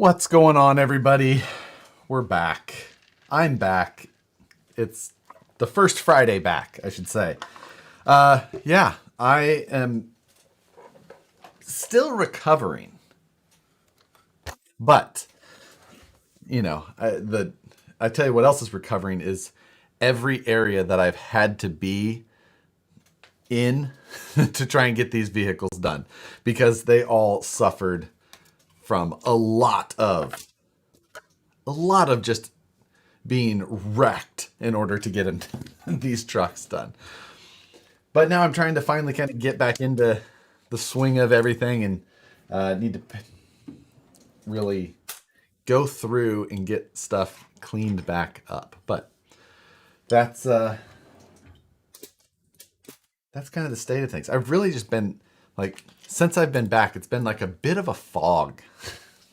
What's going on, everybody? We're back. I'm back. It's the first Friday back, I should say. Yeah, I am still recovering, but I tell you what else is recovering is every area that I've had to be in to try and get these vehicles done because they all suffered from a lot of just being wrecked in order to get these trucks done. But now I'm trying to finally kind of get back into the swing of everything and need to really go through and get stuff cleaned back up. But that's kind of the state of things. I've really just been like, since I've been back, it's been like a bit of a fog.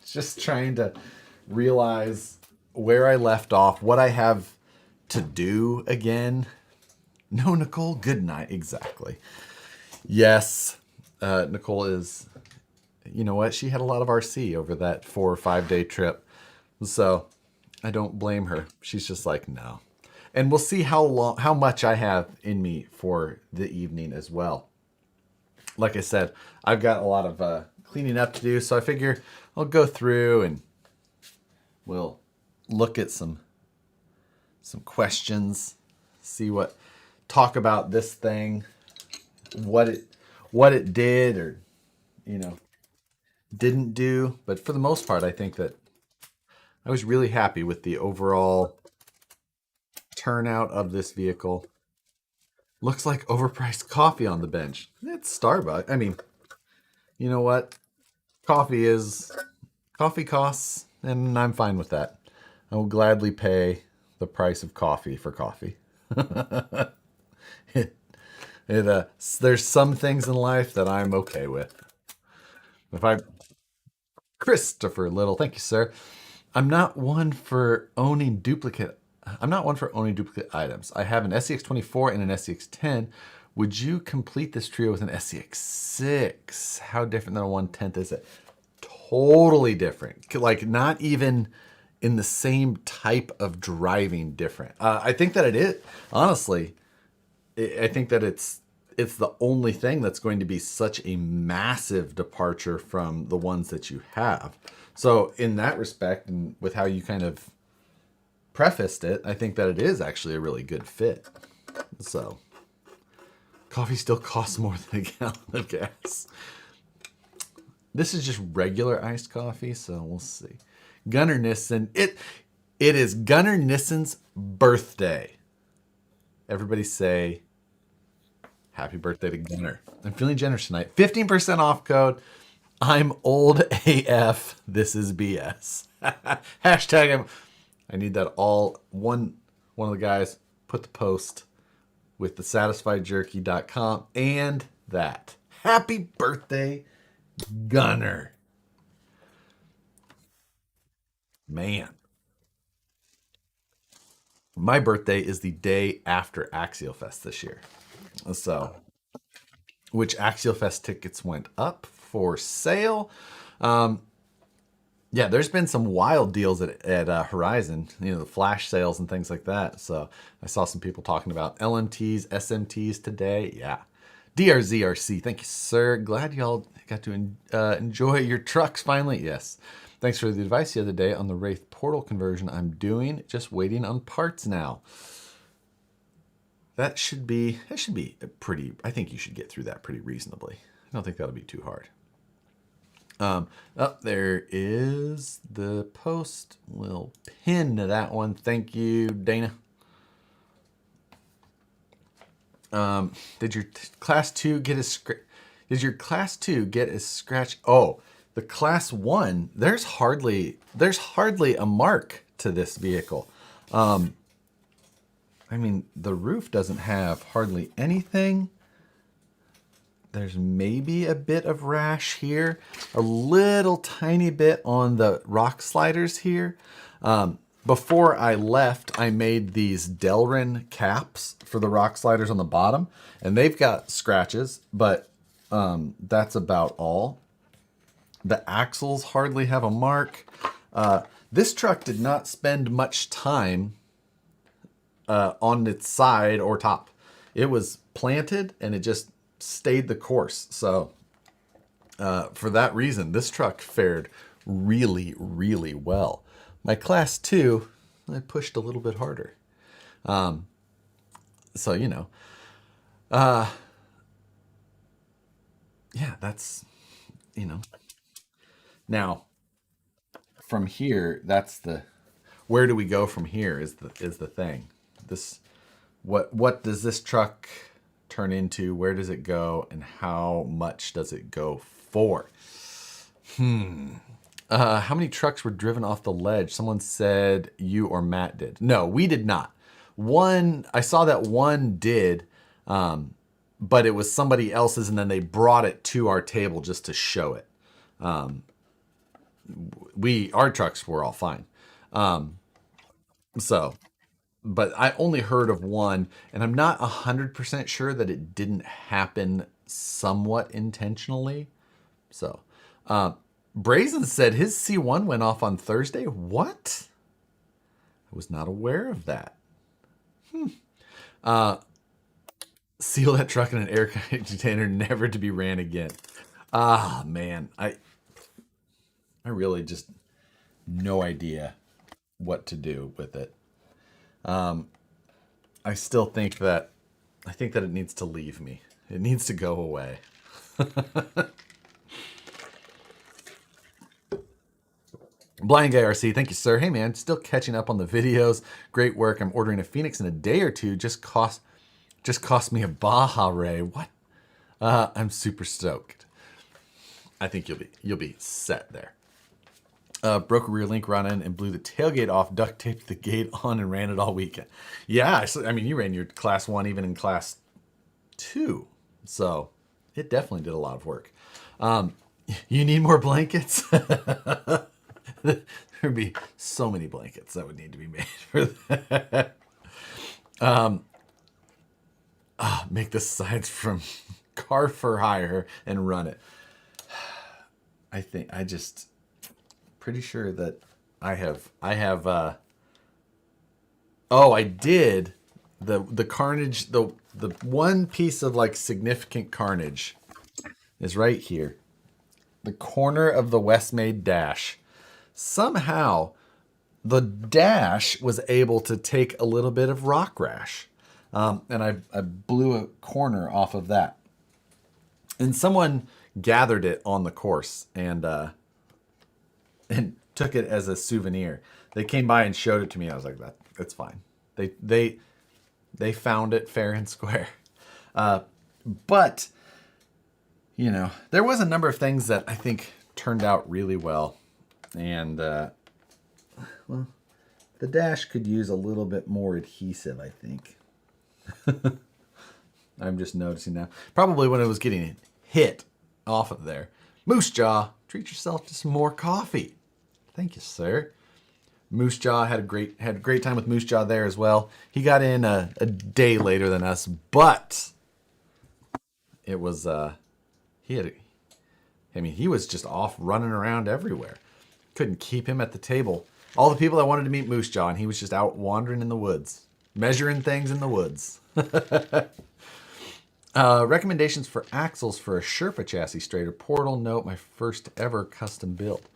Just trying to realize where I left off, what I have to do again. No, Nicole, good night. Exactly. Yes, Nicole is, you know what? She had a lot of RC over that 4 or 5 day trip. So I don't blame her. She's just like, no. And we'll see how much I have in me for the evening as well. Like I said, I've got a lot of cleaning up to do. So I figure I'll go through and we'll look at some questions, talk about this thing, what it did or didn't do. But for the most part, I think that I was really happy with the overall turnout of this vehicle. Looks like overpriced coffee on the bench. It's Starbucks. I mean, you know what? Coffee costs, and I'm fine with that. I will gladly pay the price of coffee for coffee. There's some things in life that I'm okay with. Christopher Little, thank you, sir. I'm not one for owning duplicate items. I have an SCX24 and an SCX10. Would you complete this trio with an SCX6? How different than a 1/10 is it? Totally different. Like not even in the same type of driving different. I think that it is, honestly, I think that it's the only thing that's going to be such a massive departure from the ones that you have. So in that respect, and with how you kind of prefaced it, I think that it is actually a really good fit. So coffee still costs more than a gallon of gas. This is just regular iced coffee, so we'll see. Gunnar Nissen, it is Gunnar Nissen's birthday. Everybody say happy birthday to Gunnar. I'm feeling generous tonight. 15% off code. I'm old AF. This is BS. Hashtag I need that all. One of the guys put the post with the satisfiedjerky.com and that. Happy birthday, Gunnar. Man. My birthday is the day after Axial Fest this year. So, which Axial Fest tickets went up for sale. Yeah, there's been some wild deals at Horizon, the flash sales and things like that. So I saw some people talking about LMTs, SMTs today. Yeah. DRZRC, thank you, sir. Glad y'all got to enjoy your trucks finally. Yes. Thanks for the advice the other day on the Wraith portal conversion I'm doing. Just waiting on parts now. That should be pretty, I think you should get through that pretty reasonably. I don't think that'll be too hard. There is the post. We'll pin to that one. Thank you, Dana. Did your class 2 get a scratch? Oh, the class 1, there's hardly a mark to this vehicle. I mean, the roof doesn't have hardly anything. There's maybe a bit of rash here, a little tiny bit on the rock sliders here. Before I left, I made these Delrin caps for the rock sliders on the bottom, and they've got scratches, but that's about all. The axles hardly have a mark. This truck did not spend much time on its side or top. It was planted and it just stayed the course. So for that reason, this truck fared really, really well. My class 2, I pushed a little bit harder. So, you know, yeah, that's, you know. Now, from here, that's the, where do we go from here is the thing. This, what does this truck turn into? Where does it go? And how much does it go for? How many trucks were driven off the ledge? Someone said you or Matt did. No, we did not. One, I saw that one did, but it was somebody else's, and then they brought it to our table just to show it. Our trucks were all fine. So, but I only heard of one, and I'm not 100% sure that it didn't happen somewhat intentionally. So, Brazen said his C1 went off on Thursday. What? I was not aware of that. Seal that truck in an air container, never to be ran again. Ah, man. I really just no idea what to do with it. I still think that it needs to leave me. It needs to go away. Blind Guy RC, thank you, sir. Hey, man, still catching up on the videos. Great work. I'm ordering a Phoenix in a day or two. Just cost me a Baja Ray. What? I'm super stoked. I think you'll be set there. Broke a rear link run in and blew the tailgate off, duct taped the gate on, and ran it all weekend. Yeah, I mean, you ran your class 1 even in class 2. So it definitely did a lot of work. You need more blankets? There'd be so many blankets that would need to be made for that. Make the sides from car for hire and run it. Pretty sure that I have I did the carnage, the one piece of like significant carnage is right here. The corner of the Westmaid dash. Somehow the dash was able to take a little bit of rock rash. And I blew a corner off of that. And someone gathered it on the course and took it as a souvenir. They came by and showed it to me. I was like, that's fine. They found it fair and square. But, you know, there was a number of things that I think turned out really well. And, well, the dash could use a little bit more adhesive, I think. I'm just noticing now. Probably when it was getting hit off of there. Moose Jaw, treat yourself to some more coffee. Thank you, sir. Moose Jaw had a great time with Moose Jaw there as well. He got in a day later than us, but it was he was just off running around everywhere. Couldn't keep him at the table. All the people that wanted to meet Moose Jaw, and he was just out wandering in the woods, measuring things in the woods. Recommendations for axles for a Sherpa chassis straighter portal. Note, my first ever custom build.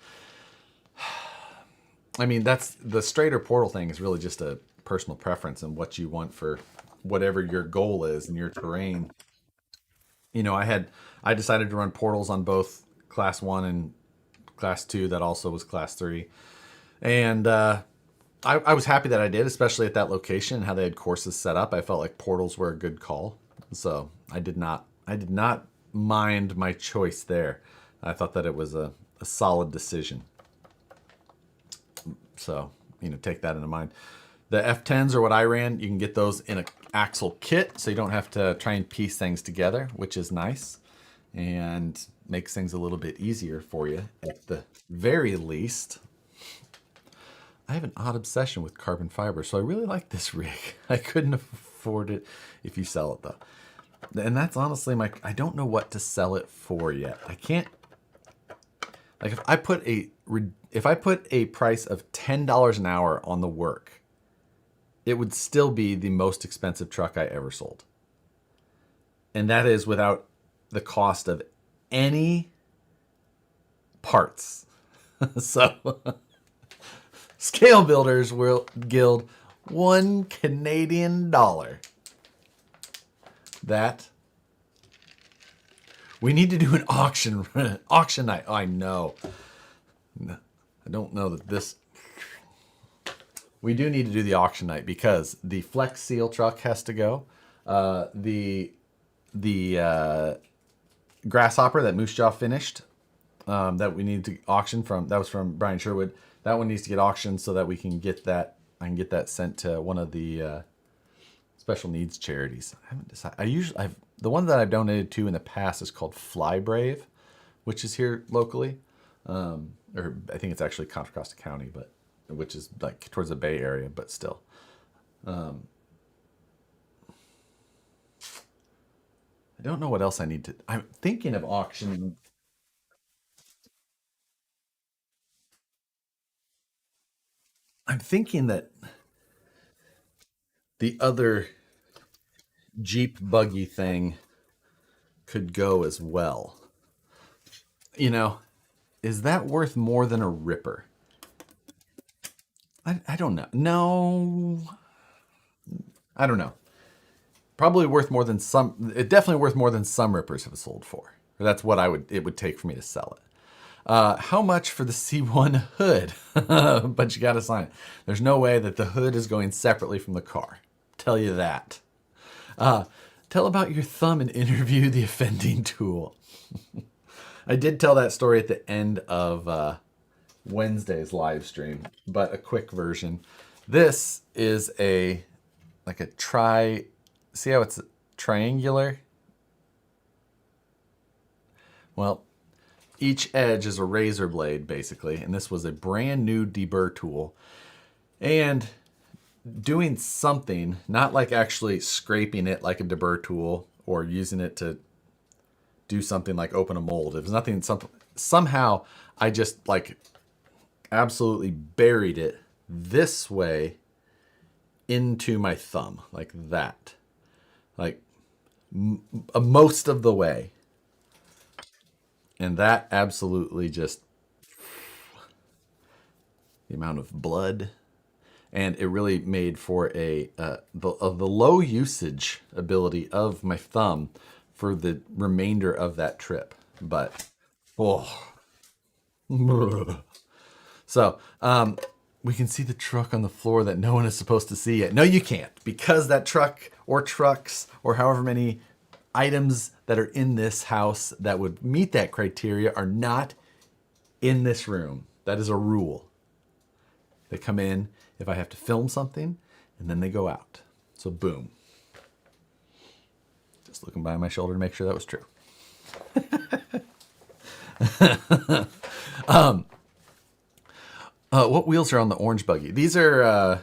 I mean, that's the straighter portal thing is really just a personal preference and what you want for whatever your goal is in your terrain. You know, I decided to run portals on both class 1 and class 2. That also was class 3. And I was happy that I did, especially at that location and how they had courses set up. I felt like portals were a good call. So I did not mind my choice there. I thought that it was a solid decision. So, you know, take that into mind. The F10s are what I ran. You can get those in an axle kit, so you don't have to try and piece things together, which is nice and makes things a little bit easier for you at the very least. I have an odd obsession with carbon fiber, so I really like this rig. I couldn't afford it if you sell it, though. And that's honestly I don't know what to sell it for yet. I can't, Like if I put a price of $10 an hour on the work, it would still be the most expensive truck I ever sold. And that is without the cost of any parts. So Scale Builders will Guild $1 Canadian. That we need to do an auction night. Oh, I know. I don't know that this. We do need to do the auction night because the Flex Seal truck has to go. The Grasshopper that Moose Jaw finished, that we need to auction from. That was from Brian Sherwood. That one needs to get auctioned so that we can get that. I can get that sent to one of the special needs charities. I haven't decided. The one that I've donated to in the past is called Fly Brave, which is here locally, or I think it's actually Contra Costa County, but which is like towards the Bay Area, but still. I don't know what else I need to. I'm thinking of auctioning. I'm thinking that the other Jeep buggy thing could go as well. You know, is that worth more than a Ripper? I don't know. No, I don't know. Probably worth more than some. It definitely worth more than some Rippers have sold for. That's what it would take for me to sell it. How much for the C1 hood? But you got to sign it. There's no way that the hood is going separately from the car. Tell you that. Tell about your thumb and interview the offending tool. I did tell that story at the end of Wednesday's live stream, but a quick version. This is see how it's triangular? Well, each edge is a razor blade, basically, and this was a brand new deburr tool. And doing something, not like actually scraping it like a deburr tool or using it to do something like open a mold. It was nothing, somehow I just like absolutely buried it this way into my thumb, like that. Like most of the way. And that absolutely just, the amount of blood, and it really made for the low usage ability of my thumb for the remainder of that trip. But so we can see the truck on the floor that no one is supposed to see yet. No, you can't, because that truck or trucks or however many items that are in this house that would meet that criteria are not in this room. That is a rule. They come in if I have to film something, and then they go out. So boom. Just looking by my shoulder to make sure that was true. What wheels are on the orange buggy? These are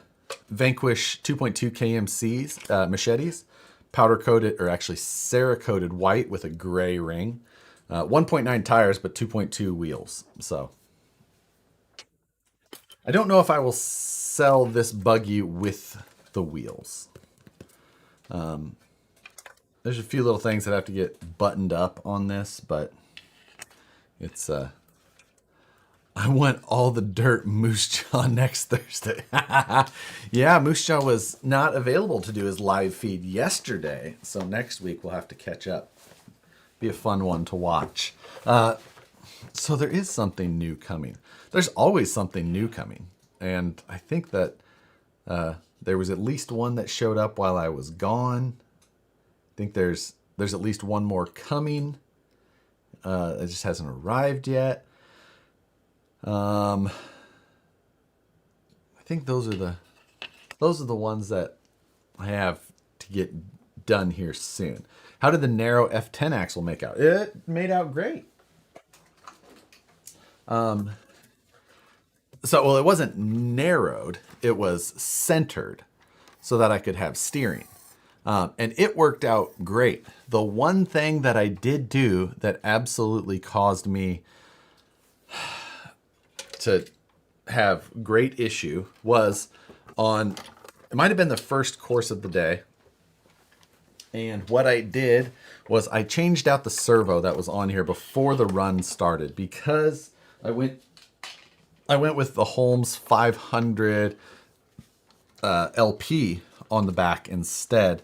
Vanquish 2.2 KMCs, machetes. Powder coated, or actually Cerakoted white with a gray ring. 1.9 tires, but 2.2 wheels. So I don't know if I will sell this buggy with the wheels. There's a few little things that have to get buttoned up on this, but it's I want all the dirt Moose Jaw next Thursday. Yeah, Moose Jaw was not available to do his live feed yesterday, so next week we'll have to catch up. Be a fun one to watch. So there is something new coming. There's always something new coming, and I think that there was at least one that showed up while I was gone. I think there's at least one more coming. It just hasn't arrived yet. I think those are the ones that I have to get done here soon. How did the narrow F10 axle make out? It made out great. Well, it wasn't narrowed, it was centered so that I could have steering. And it worked out great. The one thing that I did do that absolutely caused me to have great issue was on, it might have been the first course of the day. And what I did was I changed out the servo that was on here before the run started, because I went with the Holmes 500 LP on the back instead.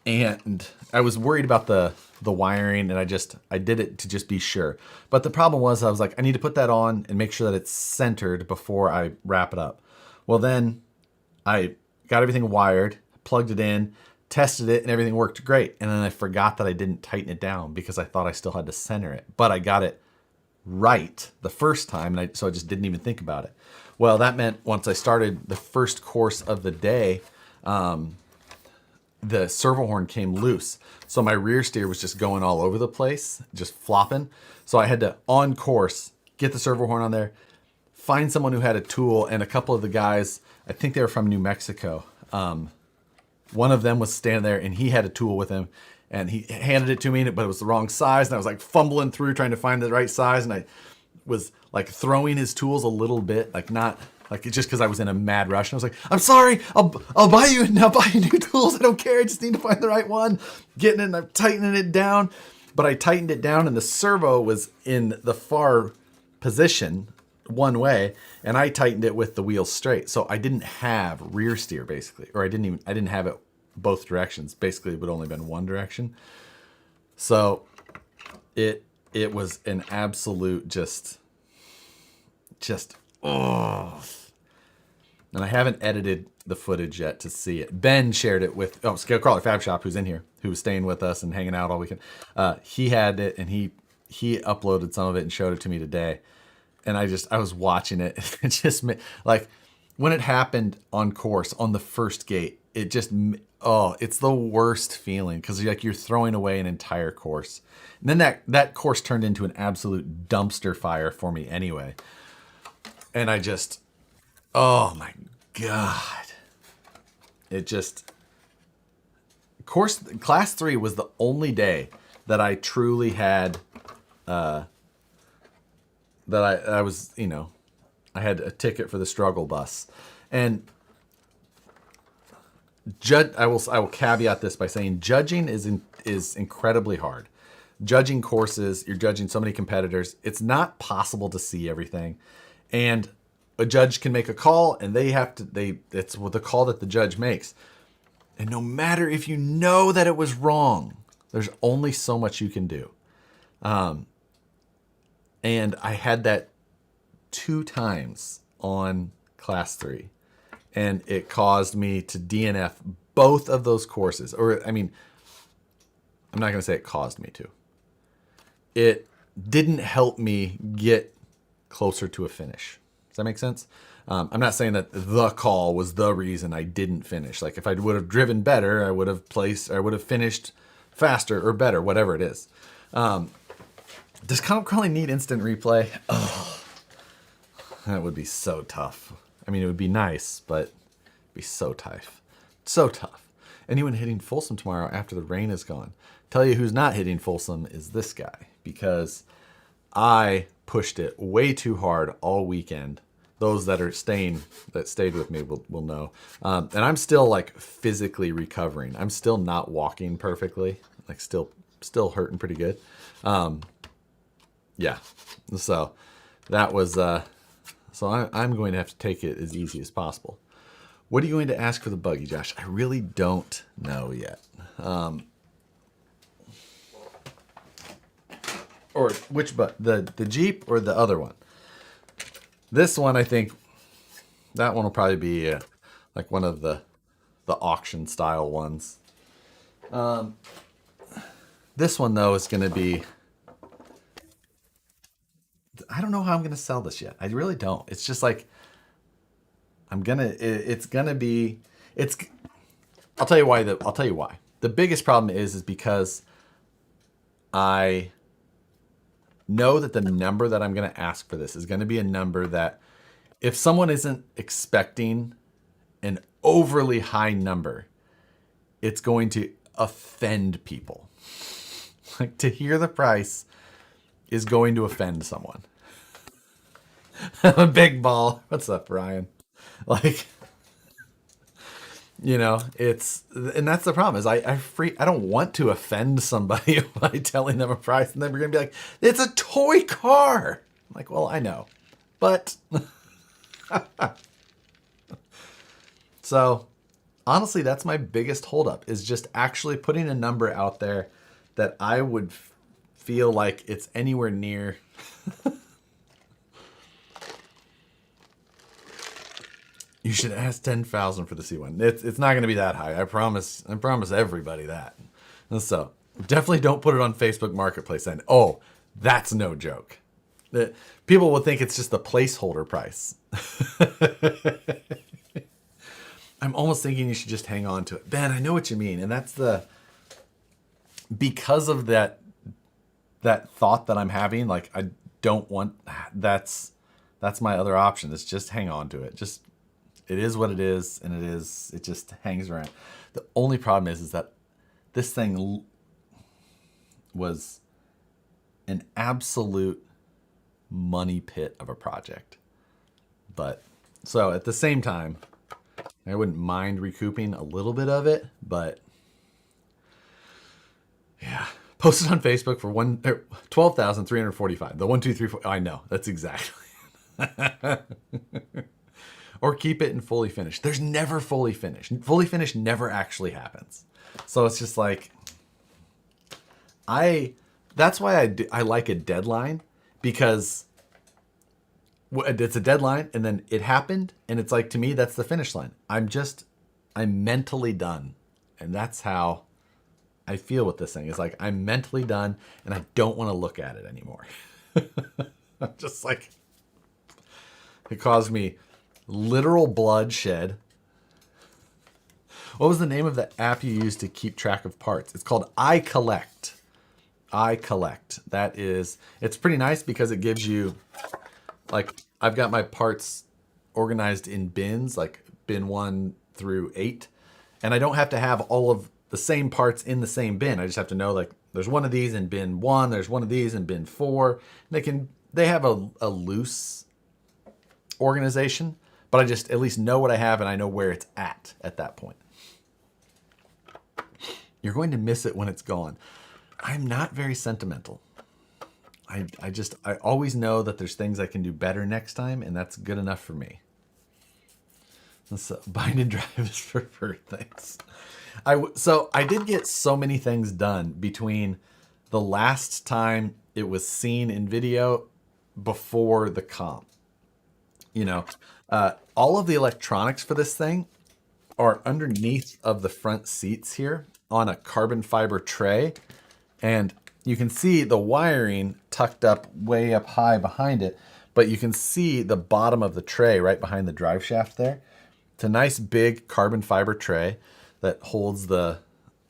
And I was worried about the wiring, and I did it to just be sure. But the problem was, I was like, I need to put that on and make sure that it's centered before I wrap it up. Well, then I got everything wired, plugged it in, tested it, and everything worked great. And then I forgot that I didn't tighten it down because I thought I still had to center it. But I got it right the first time, and so I just didn't even think about it. Well, that meant once I started the first course of the day, the servo horn came loose. So my rear steer was just going all over the place, just flopping. So I had to, on course, get the servo horn on there, find someone who had a tool, and a couple of the guys, I think they were from New Mexico. One of them was standing there, and he had a tool with him, and he handed it to me, but it was the wrong size. And I was like fumbling through trying to find the right size. And I was like throwing his tools a little bit, like not like just because I was in a mad rush. And I was like, I'm sorry, I'll buy you new tools. I don't care. I just need to find the right one. Getting it, and I'm tightening it down. But I tightened it down, and the servo was in the far position one way, and I tightened it with the wheels straight. So I didn't have rear steer basically, or I didn't have it both directions. Basically, it would only been one direction. So it was an absolute just oh. And I haven't edited the footage yet to see it. Ben shared it with Scale Fab Shop, who's in here, who was staying with us and hanging out all weekend. He had it, and he uploaded some of it and showed it to me today. And I was watching it. It just like when it happened on course on the first gate, it just, it's the worst feeling, because you're throwing away an entire course. And then that course turned into an absolute dumpster fire for me anyway. And I just, oh my God. It just, class 3 was the only day that I truly had, that I was, I had a ticket for the struggle bus. And I will caveat this by saying judging is incredibly hard. Judging courses, you're judging so many competitors. It's not possible to see everything. And a judge can make a call, and it's the call that the judge makes. And no matter if you know that it was wrong, there's only so much you can do. And I had that 2 times on class 3, and it caused me to DNF both of those courses. Or, I mean, I'm not going to say it caused me to. It didn't help me get closer to a finish. Does that make sense? I'm not saying that the call was the reason I didn't finish. Like if I would have driven better, I would have finished faster or better, whatever it is. Does Comp Crawling need instant replay? Oh, that would be so tough. I mean, it would be nice, but it'd be so tough. So tough. Anyone hitting Folsom tomorrow after the rain is gone? Tell you who's not hitting Folsom is this guy, because I pushed it way too hard all weekend. Those that stayed with me will know. And I'm still like physically recovering. I'm still not walking perfectly. Like still hurting pretty good. Yeah. So that was, so I'm going to have to take it as easy as possible. What are you going to ask for the buggy, Josh? I really don't know yet. Or which, the Jeep or the other one? This one, I think, that one will probably be like one of the auction style ones. This one though is going to be, I don't know how I'm going to sell this yet. I really don't. It's just like, I'll tell you why. I'll tell you why. The biggest problem is because I know that the number that I'm going to ask for this is going to be a number that if someone isn't expecting an overly high number, it's going to offend people. Like to hear the price is going to offend someone. Big ball. What's up, Ryan? Like, it's, and that's the problem is I don't want to offend somebody by telling them a price, and then we're gonna be like, it's a toy car. I'm like, well, I know, but so honestly, that's my biggest holdup is just actually putting a number out there that I would feel like it's anywhere near. You should ask 10,000 for the C1. It's not going to be that high. I promise. I promise everybody that. And so definitely don't put it on Facebook Marketplace. And that's no joke. People will think it's just the placeholder price. I'm almost thinking you should just hang on to it. Ben, I know what you mean, and that's because of that thought that I'm having. Like I don't want that's my other option. Is just hang on to it. Just it is what it is, and it just hangs around. The only problem is that this thing was an absolute money pit of a project. But so at the same time, I wouldn't mind recouping a little bit of it, but yeah. Posted on Facebook for 12,345. The 1, 2, 3, 4. I know, that's exactly. Or keep it in fully finished. There's never fully finished. Fully finished never actually happens. So it's just like that's why I like a deadline, because it's a deadline and then it happened, and it's like, to me, that's the finish line. I'm mentally done. And that's how I feel with this thing. It's like I'm mentally done and I don't want to look at it anymore. I'm just like, it caused me literal bloodshed. What was the name of the app you use to keep track of parts? It's called iCollect. iCollect. It's pretty nice because it gives you, like, I've got my parts organized in bins, like bin 1 through 8. And I don't have to have all of the same parts in the same bin. I just have to know, like, there's one of these in bin 1, there's one of these in bin 4. They have a loose organization, but I just at least know what I have and I know where it's at that point. You're going to miss it when it's gone. I'm not very sentimental. I always know that there's things I can do better next time, and that's good enough for me. So bind and drive is for things. So I did get so many things done between the last time it was seen in video before the comp. All of the electronics for this thing are underneath of the front seats here on a carbon fiber tray. And you can see the wiring tucked up way up high behind it, but you can see the bottom of the tray right behind the drive shaft there. It's a nice big carbon fiber tray that holds the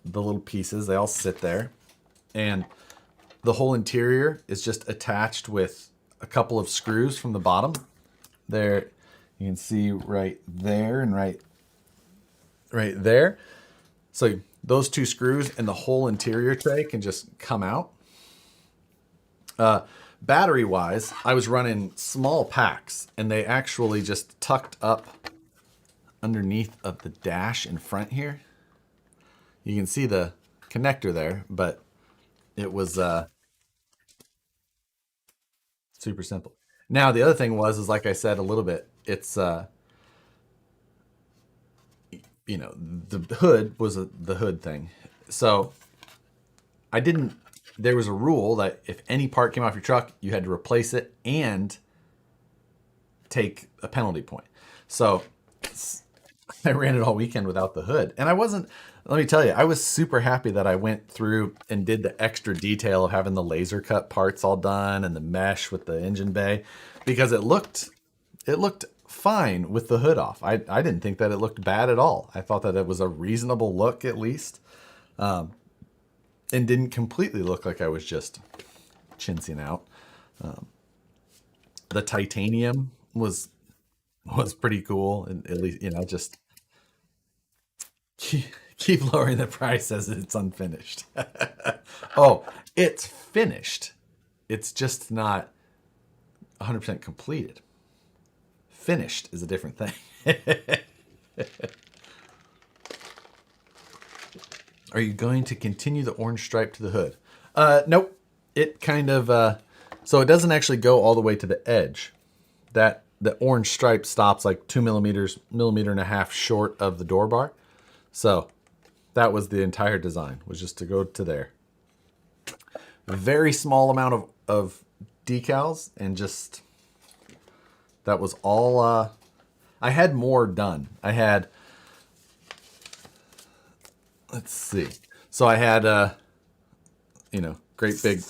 little pieces. They all sit there. And the whole interior is just attached with a couple of screws from the bottom. There, you can see right there and right there. So those two screws and the whole interior tray can just come out. Battery wise, I was running small packs, and they actually just tucked up underneath of the dash in front here. You can see the connector there, but it was super simple. Now the other thing is like I said a little bit, it's the hood was the hood thing. So there was a rule that if any part came off your truck, you had to replace it and take a penalty point. So I ran it all weekend without the hood. And let me tell you, I was super happy that I went through and did the extra detail of having the laser cut parts all done and the mesh with the engine bay, because it looked fine with the hood off. I didn't think that it looked bad at all. I thought that it was a reasonable look at least. And didn't completely look like I was just chinsing out. The titanium was pretty cool, and at least just keep lowering the price as it's unfinished. Oh, it's finished. it's just not 100% completed. Finished is a different thing. Are you going to continue the orange stripe to the hood? Nope. It kind of, so it doesn't actually go all the way to the edge. That the orange stripe stops like 2 millimeters, millimeter and a half short of the door bar. So that was the entire design, was just to go to there. A very small amount of decals, and just, that was all, I had more done. I had, let's see. So I had, great big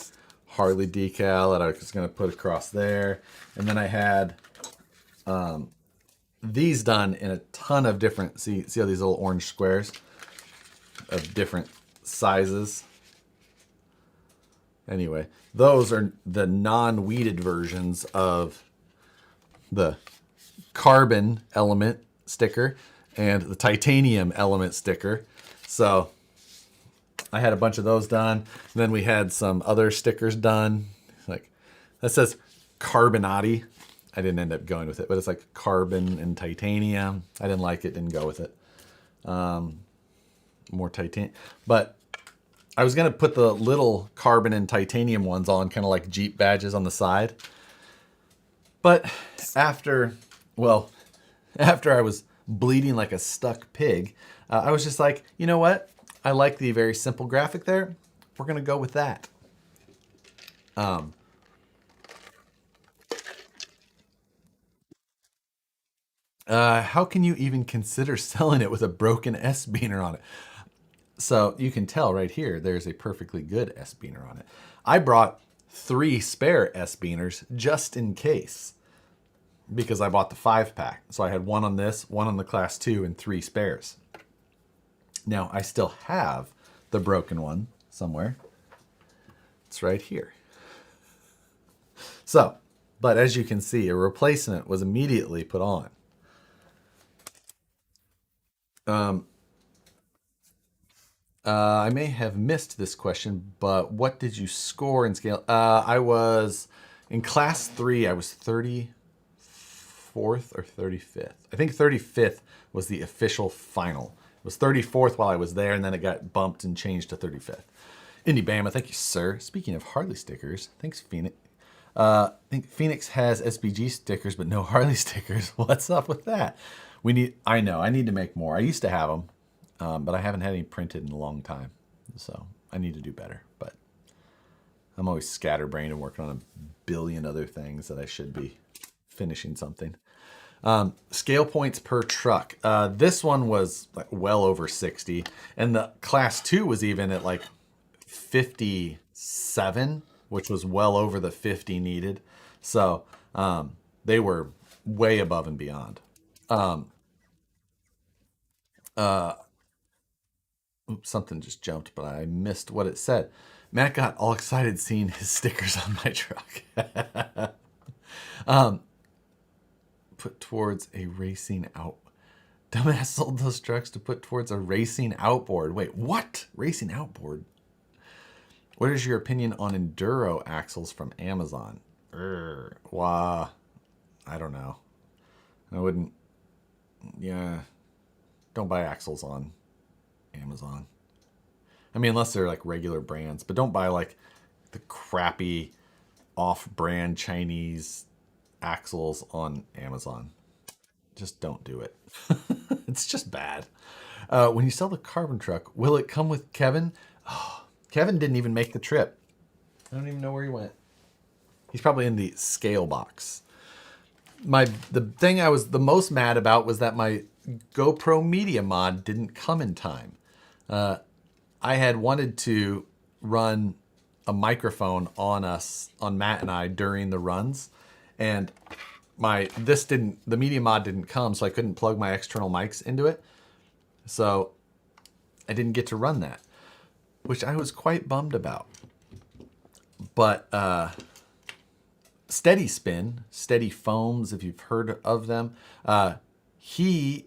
Harley decal that I was going to put across there. And then I had these done in a ton of different, see how these little orange squares of different sizes. Anyway, those are the non-weeded versions of the carbon element sticker and the titanium element sticker. So I had a bunch of those done. And then we had some other stickers done. Like, that says Carbonati. I didn't end up going with it, but it's like carbon and titanium. I didn't like it, didn't go with it. More titanium. But I was going to put the little carbon and titanium ones on, kind of like Jeep badges on the side. But after I was bleeding like a stuck pig, I was just like, you know what? I like the very simple graphic there. We're going to go with that. How can you even consider selling it with a broken S-beaner on it? So you can tell right here, there's a perfectly good S-beaner on it. I brought 3 spare S-beaners just in case, because I bought the 5-pack. So I had 1 on this, 1 on the Class 2, and 3 spares. Now, I still have the broken one somewhere. It's right here. So, but as you can see, a replacement was immediately put on. I may have missed this question, but what did you score in scale? I was, in Class 3, I was 34th or 35th. I think 35th was the official final. It was 34th while I was there, and then it got bumped and changed to 35th. Indy Bama, thank you, sir. Speaking of Harley stickers, thanks, Phoenix. I think Phoenix has SBG stickers, but no Harley stickers. What's up with that? I know, I need to make more. I used to have them, but I haven't had any printed in a long time. So I need to do better. But I'm always scatterbrained and working on a billion other things that I should be finishing something. Scale points per truck. This one was like well over 60, and the Class 2 was even at like 57, which was well over the 50 needed. So they were way above and beyond. Oops, something just jumped, but I missed what it said. Matt got all excited seeing his stickers on my truck. Put towards a racing out. Dumbass sold those trucks to put towards a racing outboard. Wait, what? Racing outboard? What is your opinion on enduro axles from Amazon? Wow. I don't know. I wouldn't. Yeah. Don't buy axles on Amazon. I mean, unless they're like regular brands, but don't buy like the crappy off-brand Chinese axles on Amazon. Just don't do it. It's just bad. When you sell the carbon truck, will it come with Kevin? Oh, Kevin didn't even make the trip. I don't even know where he went. He's probably in the scale box. The thing I was the most mad about was that my GoPro Media Mod didn't come in time. I had wanted to run a microphone on Matt and I during the runs, and the Media Mod didn't come, so I couldn't plug my external mics into it. So I didn't get to run that, which I was quite bummed about. But Steady Spin, Steady Foams, if you've heard of them, he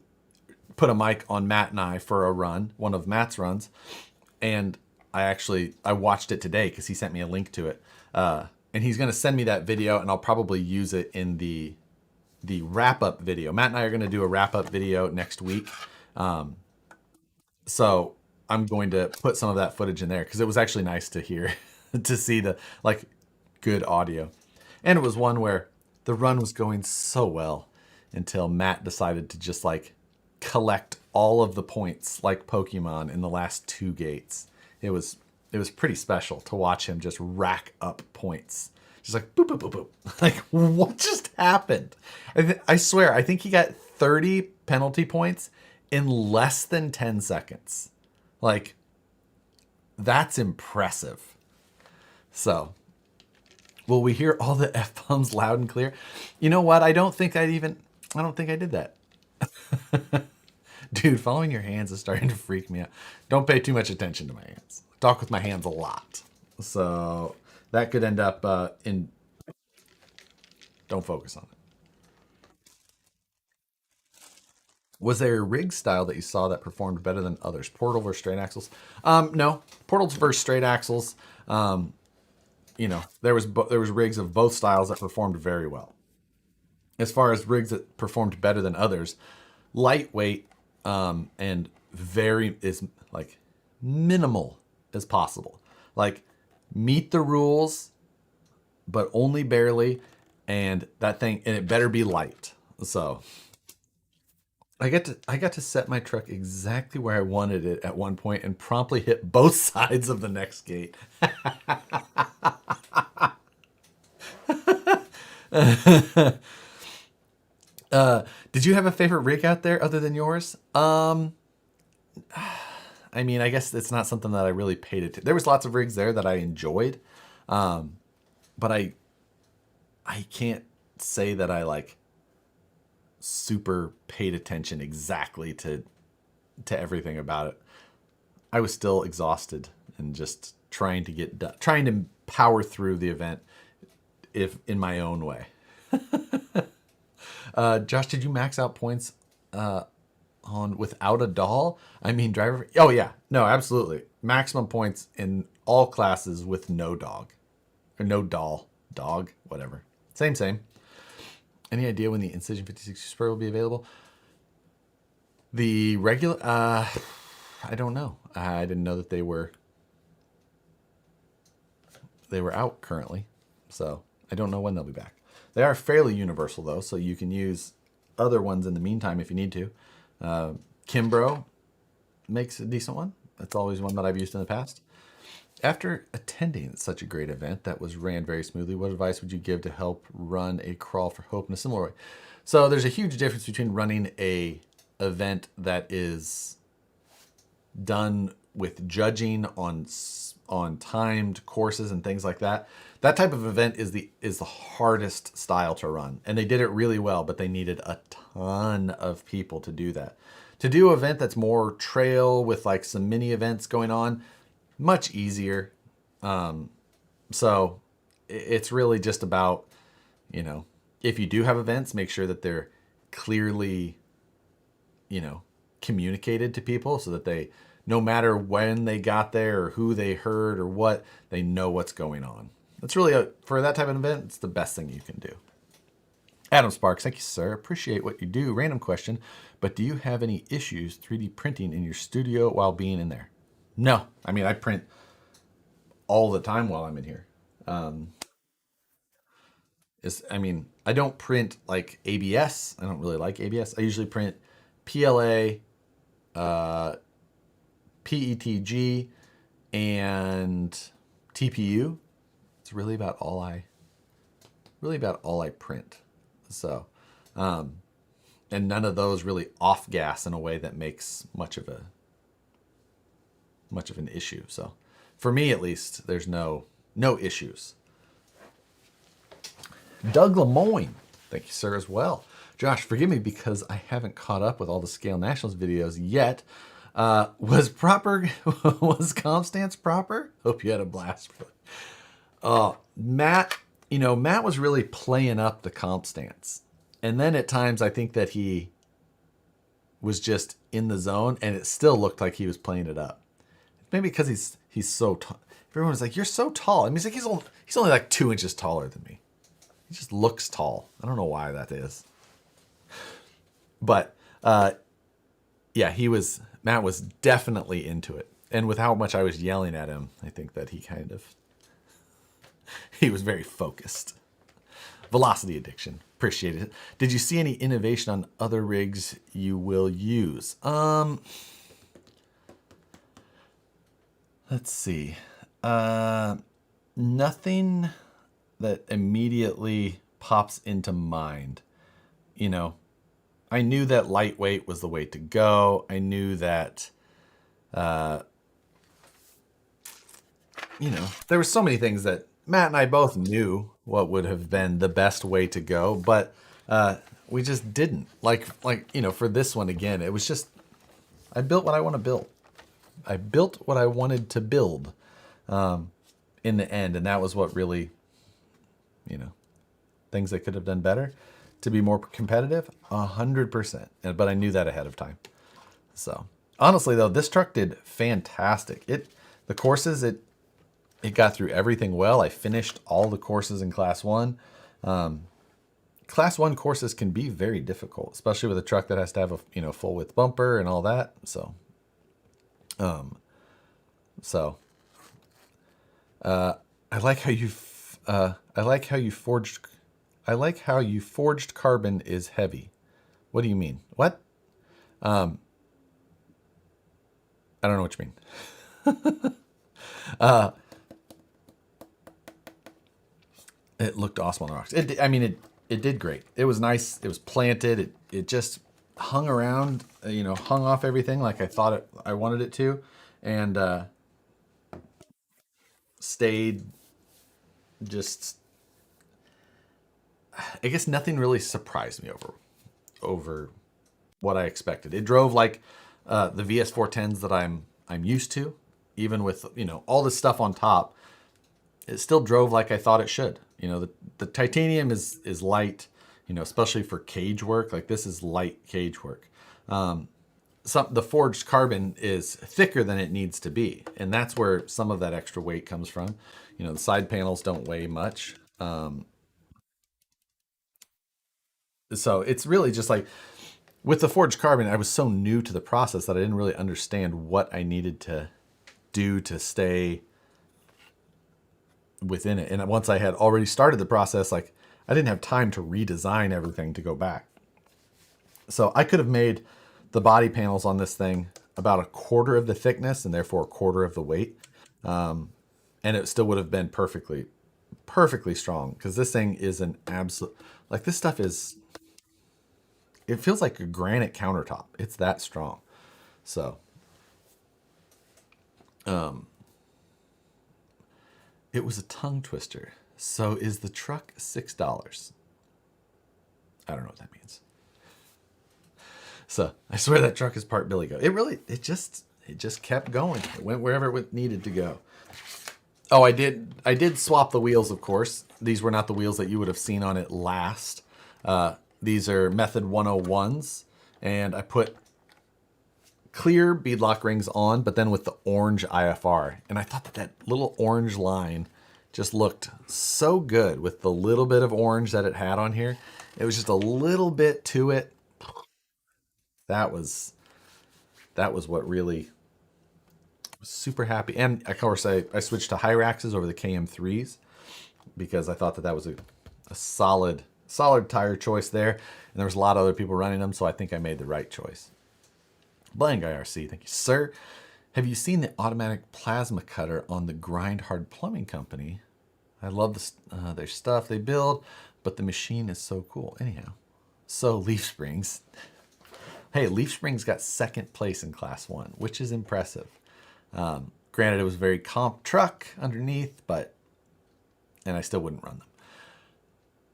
put a mic on Matt and I for a run, one of Matt's runs, and I watched it today because he sent me a link to it. and he's going to send me that video, and I'll probably use it in the wrap-up video. Matt and I are going to do a wrap-up video next week. So I'm going to put some of that footage in there because it was actually nice to hear, to see the like good audio. And it was one where the run was going so well until Matt decided to just like collect all of the points like Pokemon in the last 2 gates. It was pretty special to watch him just rack up points. Just like boop, boop, boop, boop. Like, what just happened? I swear, I think he got 30 penalty points in less than 10 seconds. Like, that's impressive. So, will we hear all the F-bombs loud and clear? You know what? I don't think I did that. Dude, following your hands is starting to freak me out. Don't pay too much attention to my hands. I talk with my hands a lot. So that could end up in... Don't focus on it. Was there a rig style that you saw that performed better than others? Portal versus straight axles? No. Portals versus straight axles. You know, there was rigs of both styles that performed very well. As far as rigs that performed better than others, lightweight and very is like minimal as possible. Like meet the rules, but only barely, and that thing, and it better be light. So I got to set my truck exactly where I wanted it at one point and promptly hit both sides of the next gate. Did you have a favorite rig out there other than yours? I mean, I guess it's not something that I really paid attention. There was lots of rigs there that I enjoyed, but I can't say that I like super paid attention exactly to everything about it. I was still exhausted and just trying to power through the event if in my own way. Josh, did you max out points on without a doll? I mean, driver. Oh yeah, no, absolutely. Maximum points in all classes with no dog or no dog, whatever. Same. Any idea when the Incision 5060 Spur will be available? The regular, I don't know. I didn't know that they were out currently, so I don't know when they'll be back. They are fairly universal though, so you can use other ones in the meantime if you need to. Kimbrough makes a decent one. That's always one that I've used in the past. After attending such a great event that was ran very smoothly, what advice would you give to help run a Crawl for Hope in a similar way? So there's a huge difference between running a event that is done with judging on timed courses and things like that. That type of event is the hardest style to run, and they did it really well, but they needed a ton of people to do that. To do an event that's more trail with like some mini events going on, much easier. So it's really just about, you know, if you do have events, make sure that they're clearly, you know, communicated to people so that they, no matter when they got there or who they heard or what, they know what's going on. That's really, for that type of event, it's the best thing you can do. Adam Sparks, thank you, sir. Appreciate what you do. Random question, but do you have any issues 3D printing in your studio while being in there? No. I mean, I print all the time while I'm in here. I don't print like ABS. I don't really like ABS. I usually print PLA, PETG, and TPU. It's really about all I print. So, and none of those really off gas in a way that makes much of an issue. So, for me at least, there's no issues. Doug Lemoyne, thank you, sir, as well. Josh, forgive me because I haven't caught up with all the Scale Nationals videos yet. Was comp stance proper? Hope you had a blast. Matt was really playing up the comp stance. And then at times I think that he was just in the zone and it still looked like he was playing it up. Maybe because he's so Everyone was like, "You're so tall." I mean, he's only like 2 inches taller than me. He just looks tall. I don't know why that is. But yeah, Matt was definitely into it. And with how much I was yelling at him, I think that he was very focused. Velocity addiction. Appreciate it. Did you see any innovation on other rigs you will use? Let's see. Nothing that immediately pops into mind. You know, I knew that lightweight was the way to go. I knew that, there were so many things that Matt and I both knew what would have been the best way to go, but we just didn't. For this one again, it was just, I built what I want to build. I built what I wanted to build in the end, and that was what really, things I could have done better to be more competitive, 100%. But I knew that ahead of time. So honestly, though, this truck did fantastic. The courses, it got through everything well. I finished all the courses in Class 1. Class 1 courses can be very difficult, especially with a truck that has to have a full width bumper and all that. So, I like how you forged carbon is heavy. What do you mean? What? I don't know what you mean. It looked awesome on the rocks. It did great. It was nice. It was planted. It just hung around, hung off everything like I thought I wanted it to, and stayed just. I guess nothing really surprised me over what I expected. It drove like the VS410s that I'm used to, even with all this stuff on top. It still drove like I thought it should. The titanium is light, especially for cage work. Like this is light cage work. The forged carbon is thicker than it needs to be, and that's where some of that extra weight comes from. The side panels don't weigh much. So it's really just like with the forged carbon, I was so new to the process that I didn't really understand what I needed to do to stay within it. And once I had already started the process, like I didn't have time to redesign everything to go back. So I could have made the body panels on this thing about a quarter of the thickness and therefore a quarter of the weight. And it still would have been perfectly strong, because this thing is an absolute, like this stuff is, it feels like a granite countertop. It's that strong. So, it was a tongue twister. So is the truck $6? I don't know what that means. So I swear that truck is part Billy Goat. It just kept going. It went wherever it needed to go. Oh, I did swap the wheels, of course. These were not the wheels that you would have seen on it last. These are Method 101s, and I put clear beadlock rings on, but then with the orange IFR. And I thought that little orange line just looked so good with the little bit of orange that it had on here. It was just a little bit to it. That was what really was super happy. And of course, I switched to Hyraxes over the KM3s because I thought that was a solid tire choice there. And there was a lot of other people running them, so I think I made the right choice. Blind Guy RC, thank you, sir. Have you seen the automatic plasma cutter on the Grind Hard Plumbing Company? I love their stuff they build, but the machine is so cool. Anyhow, so Leaf Springs. Hey, Leaf Springs got second place in Class 1, which is impressive. Granted, it was a very comp truck underneath, and I still wouldn't run them.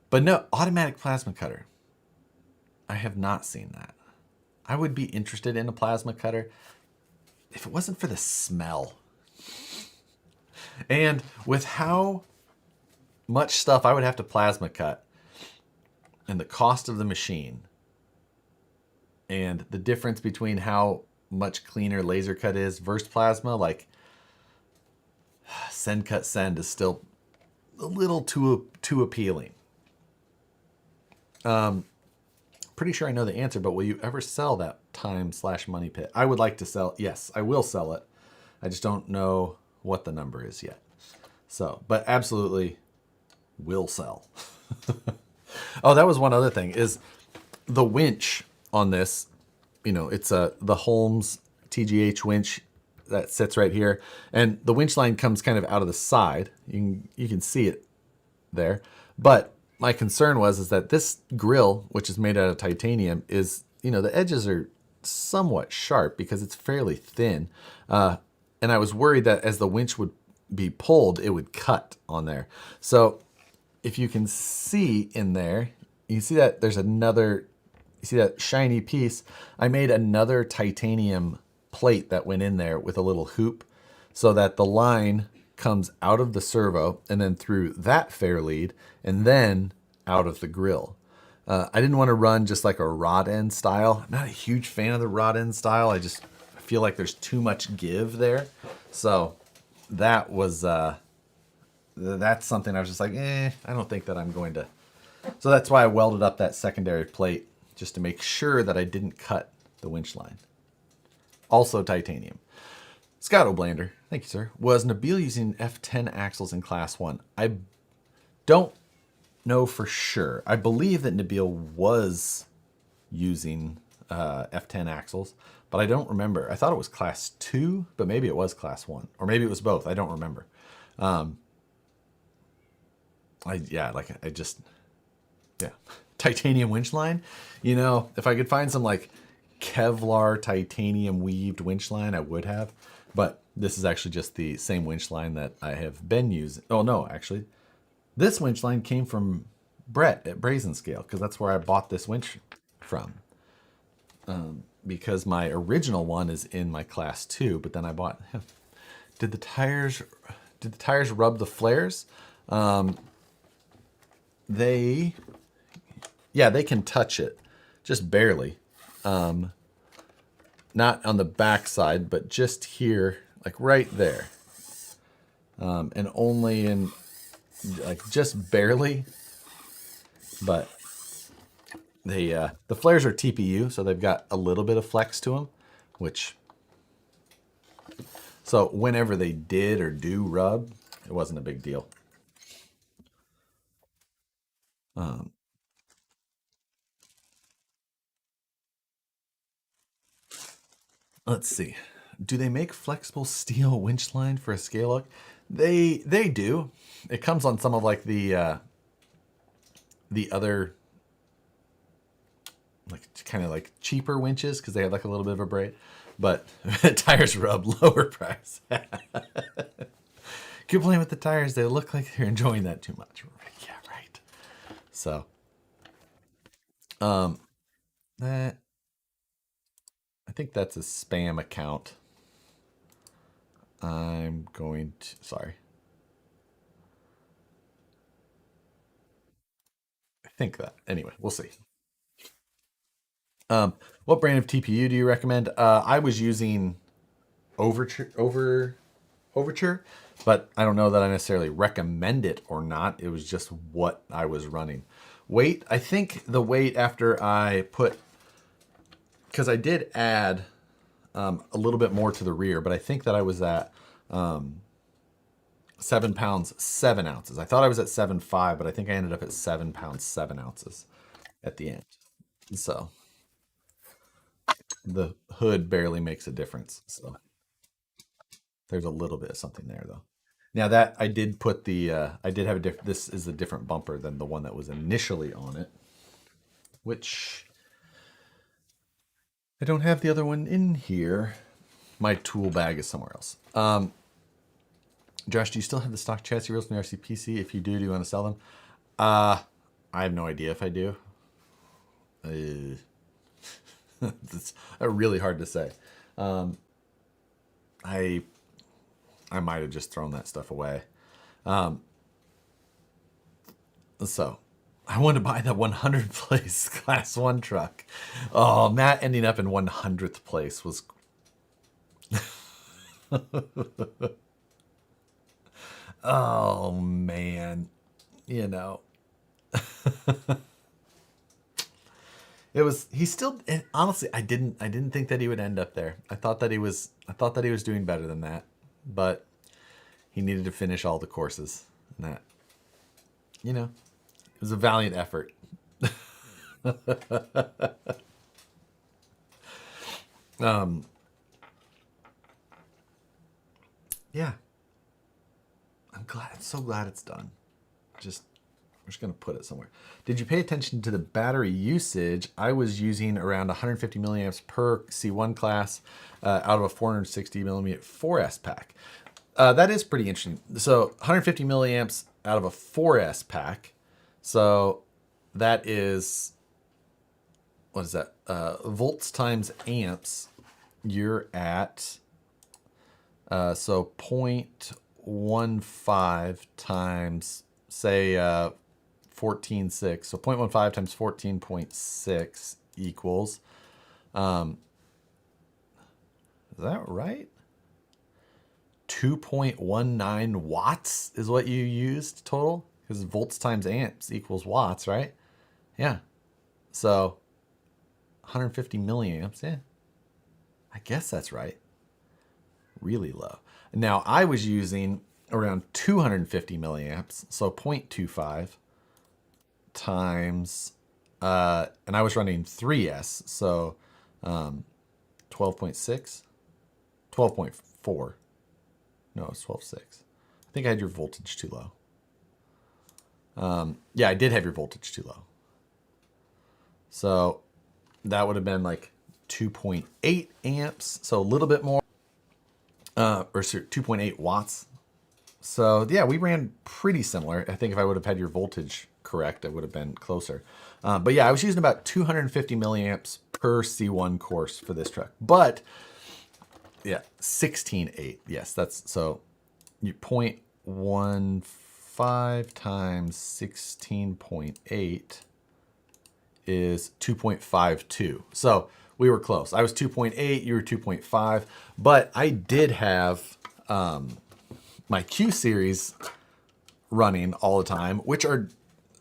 But no, automatic plasma cutter. I have not seen that. I would be interested in a plasma cutter if it wasn't for the smell. And with how much stuff I would have to plasma cut and the cost of the machine and the difference between how much cleaner laser cut is versus plasma, like Send cut send is still a little too appealing. Pretty sure I know the answer, but will you ever sell that time/money pit? I would like to sell. Yes, I will sell it. I just don't know what the number is yet. So, but absolutely will sell. Oh, that was one other thing is the winch on this. You know, it's the Holmes TGH winch that sits right here, and the winch line comes kind of out of the side. You can see it there, but my concern was is that this grill, which is made out of titanium, is, you know, the edges are somewhat sharp because it's fairly thin, and I was worried that as the winch would be pulled, it would cut on there. So if you can see in there, you can see that there's another, you see that shiny piece? I made another titanium plate that went in there with a little hoop so that the line comes out of the servo and then through that fair lead and then out of the grill. I didn't want to run just like a rod end style. I'm not a huge fan of the rod end style. I just feel like there's too much give there. So that was, that's something I was just like, I don't think that I'm going to. So that's why I welded up that secondary plate just to make sure that I didn't cut the winch line. Also titanium. Scott O'Blander, thank you, sir. Was Nabil using F10 axles in class 1? I don't know for sure. I believe that Nabil was using F10 axles, but I don't remember. I thought it was class 2, but maybe it was class 1. Or maybe it was both. I don't remember. Titanium winch line. You know, if I could find some like Kevlar titanium weaved winch line, I would have. But this is actually just the same winch line that I have been using. Oh no, actually, this winch line came from Brett at Brazen Scale because that's where I bought this winch from. Because my original one is in my class 2, but then I bought. Did the tires rub the flares? They can touch it, just barely. Not on the back side, but just here, like right there. And only in, like, just barely. But they, the flares are TPU, so they've got a little bit of flex to them, which, so whenever they did or do rub, it wasn't a big deal. Let's see. Do they make flexible steel winch line for a scale hook? They do. It comes on some of like the other like kind of like cheaper winches because they have like a little bit of a braid. But tires rub, lower price. Keep playing with the tires. They look like they're enjoying that too much. Yeah, right. So, that I think that's a spam account. I'm going to, sorry. I think that. Anyway, we'll see. What brand of TPU do you recommend? I was using Overture, but I don't know that I necessarily recommend it or not. It was just what I was running. Weight, I think the weight after I put, because I did add a little bit more to the rear, but I think that I was at 7 pounds 7 ounces. I thought I was at 7.5, but I think I ended up at 7 pounds 7 ounces at the end. So the hood barely makes a difference. So there's a little bit of something there though. Now that I did put the, I did have a different, this is a different bumper than the one that was initially on it, which I don't have the other one in here. My tool bag is somewhere else. Josh, do you still have the stock chassis wheels from the RCPC? If you do you want to sell them? I have no idea if I do. It's really hard to say. I might have just thrown that stuff away. So I wanted to buy the 100th place class 1 truck. Oh, Matt ending up in 100th place was Oh man, you know, it was. He still. And honestly, I didn't think that he would end up there. I thought that he was doing better than that, but he needed to finish all the courses, and that, it was a valiant effort. Um, yeah, I'm so glad it's done. Just I'm just gonna put it somewhere. Did you pay attention to the battery usage? I was using around 150 milliamps per C1 class out of a 460 milliamp 4S pack. That is pretty interesting. So 150 milliamps out of a 4S pack. So that is, what is that? Volts times amps. You're at, so 0.15 times, say, 14.6. So 0.15 times 14.6 equals, is that right? 2.19 watts is what you used total, because volts times amps equals watts, right? Yeah. So 150 milliamps. Yeah. I guess that's right. Really low. Now I was using around 250 milliamps, so 0.25 times, and I was running 3S, so 12.6, 12.4. No, it's 12.6. I think I had your voltage too low. Yeah, I did have your voltage too low. So that would have been like 2.8 amps, so a little bit more, or sorry, 2.8 watts. So yeah, we ran pretty similar. I think if I would have had your voltage correct, it would have been closer. But yeah, I was using about 250 milliamps per C1 course for this truck. But yeah, 16.8. Yes, that's so you 0.15 times 16.8 is 2.52. So we were close. I was 2.8, you were 2.5, but I did have my Q series running all the time, which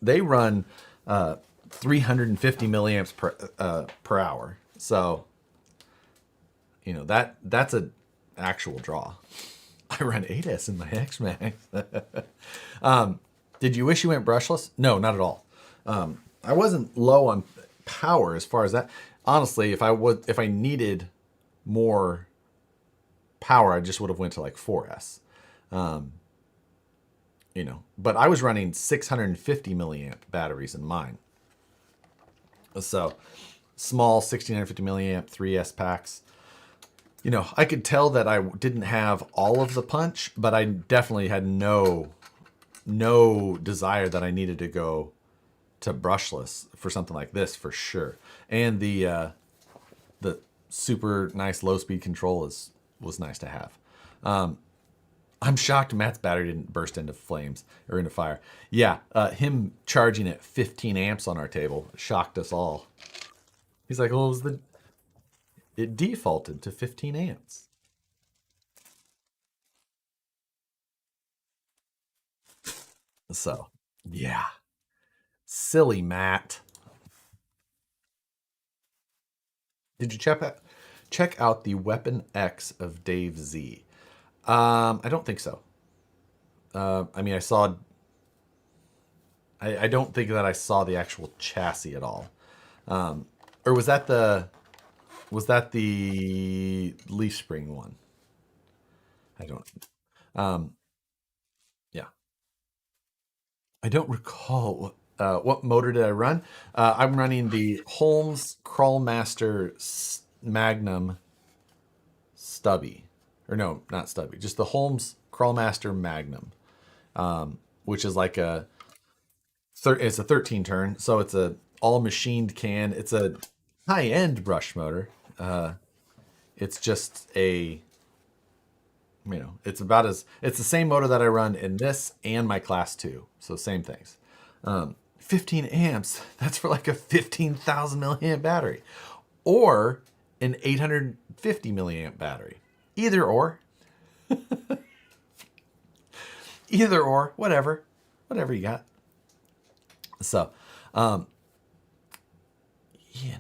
they run 350 milliamps per hour. So that's a actual draw. I run 8S in my X Max. Did you wish you went brushless? No, not at all. I wasn't low on power as far as that. Honestly, if I needed more power, I just would have went to like 4S. But I was running 650 milliamp batteries in mine. So small 1650 milliamp 3S packs. I could tell that I didn't have all of the punch, but I definitely had no desire that I needed to go to brushless for something like this for sure. And the super nice low speed control was nice to have. I'm shocked Matt's battery didn't burst into flames or into fire. Yeah, him charging at 15 amps on our table shocked us all. He's like, well, it defaulted to 15 amps. So, yeah, silly Matt. Did you check out the Weapon X of Dave Z? I don't think so. I mean, I don't think that I saw the actual chassis at all. Or was that the leaf spring one? I don't. Um, yeah, I don't recall. What motor did I run? I'm running the Holmes Crawlmaster Magnum Stubby, or no, not Stubby, just the Holmes Crawlmaster Magnum, which is like it's a 13 turn, so it's a all machined can. It's a high end brush motor. It's just it's the same motor that I run in this and my class 2. So same things. 15 amps, that's for like a 15,000 milliamp battery or an 850 milliamp battery. Either or. Either or, whatever you got. So, you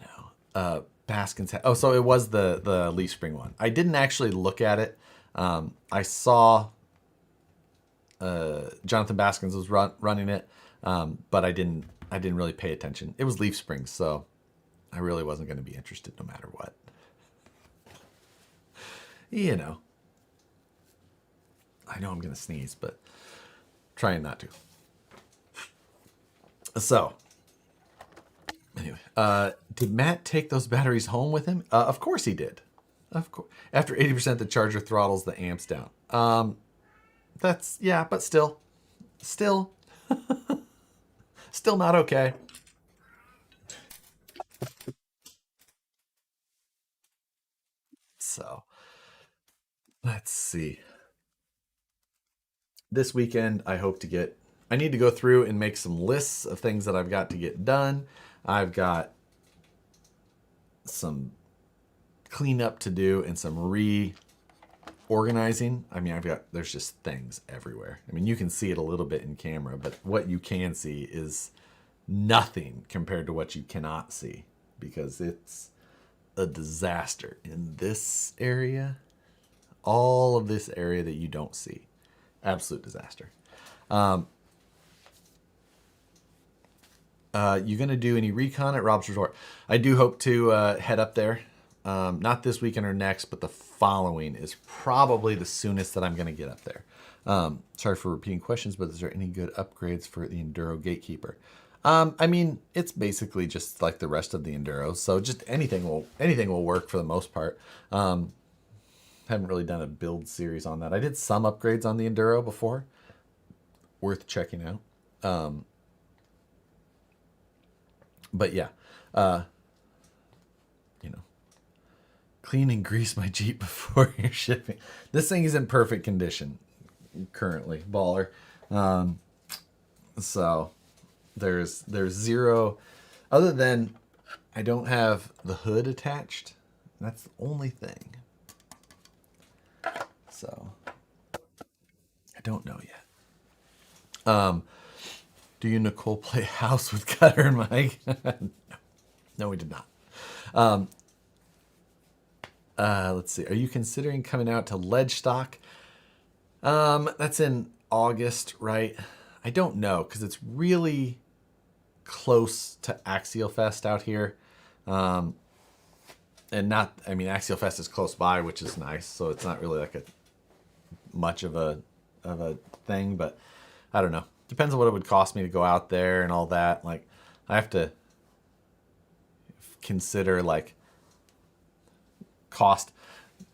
know, Baskin's. Oh, so it was the Leaf Spring one. I didn't actually look at it. I saw Jonathan Baskins was running it, but I didn't really pay attention. It was Leaf Spring, so I really wasn't going to be interested no matter what. You know, I know I'm going to sneeze, but trying not to. So, anyway, did Matt take those batteries home with him? Of course he did. Of course. After 80%, the charger throttles the amps down. That's, yeah, but still, still not okay. So, let's see. This weekend, I hope to get. I need to go through and make some lists of things that I've got to get done. I've got some cleanup to do and some reorganizing. I mean, there's just things everywhere. I mean, you can see it a little bit in camera, but what you can see is nothing compared to what you cannot see, because it's a disaster in this area. All of this area that you don't see. Absolute disaster. You gonna do any recon at Rob's Resort? I do hope to head up there. Not this weekend or next, but the following is probably the soonest that I'm gonna get up there. Sorry for repeating questions, but is there any good upgrades for the Enduro Gatekeeper? I mean, it's basically just like the rest of the Enduros, so just anything will work for the most part. Haven't really done a build series on that. I did some upgrades on the Enduro before, worth checking out. But yeah, you know, clean and grease my Jeep before you're shipping. This thing is in perfect condition currently, baller. So there's zero, other than I don't have the hood attached. That's the only thing. So I don't know yet. Do you, Nicole, play house with Cutter and Mike? No, we did not. Let's see. Are you considering coming out to Ledgestock? That's in August, right? I don't know, because it's really close to Axial Fest out here. And not, I mean, Axial Fest is close by, which is nice. So it's not really like much of a thing, but I don't know. Depends on what it would cost me to go out there and all that. Like, I have to consider like cost.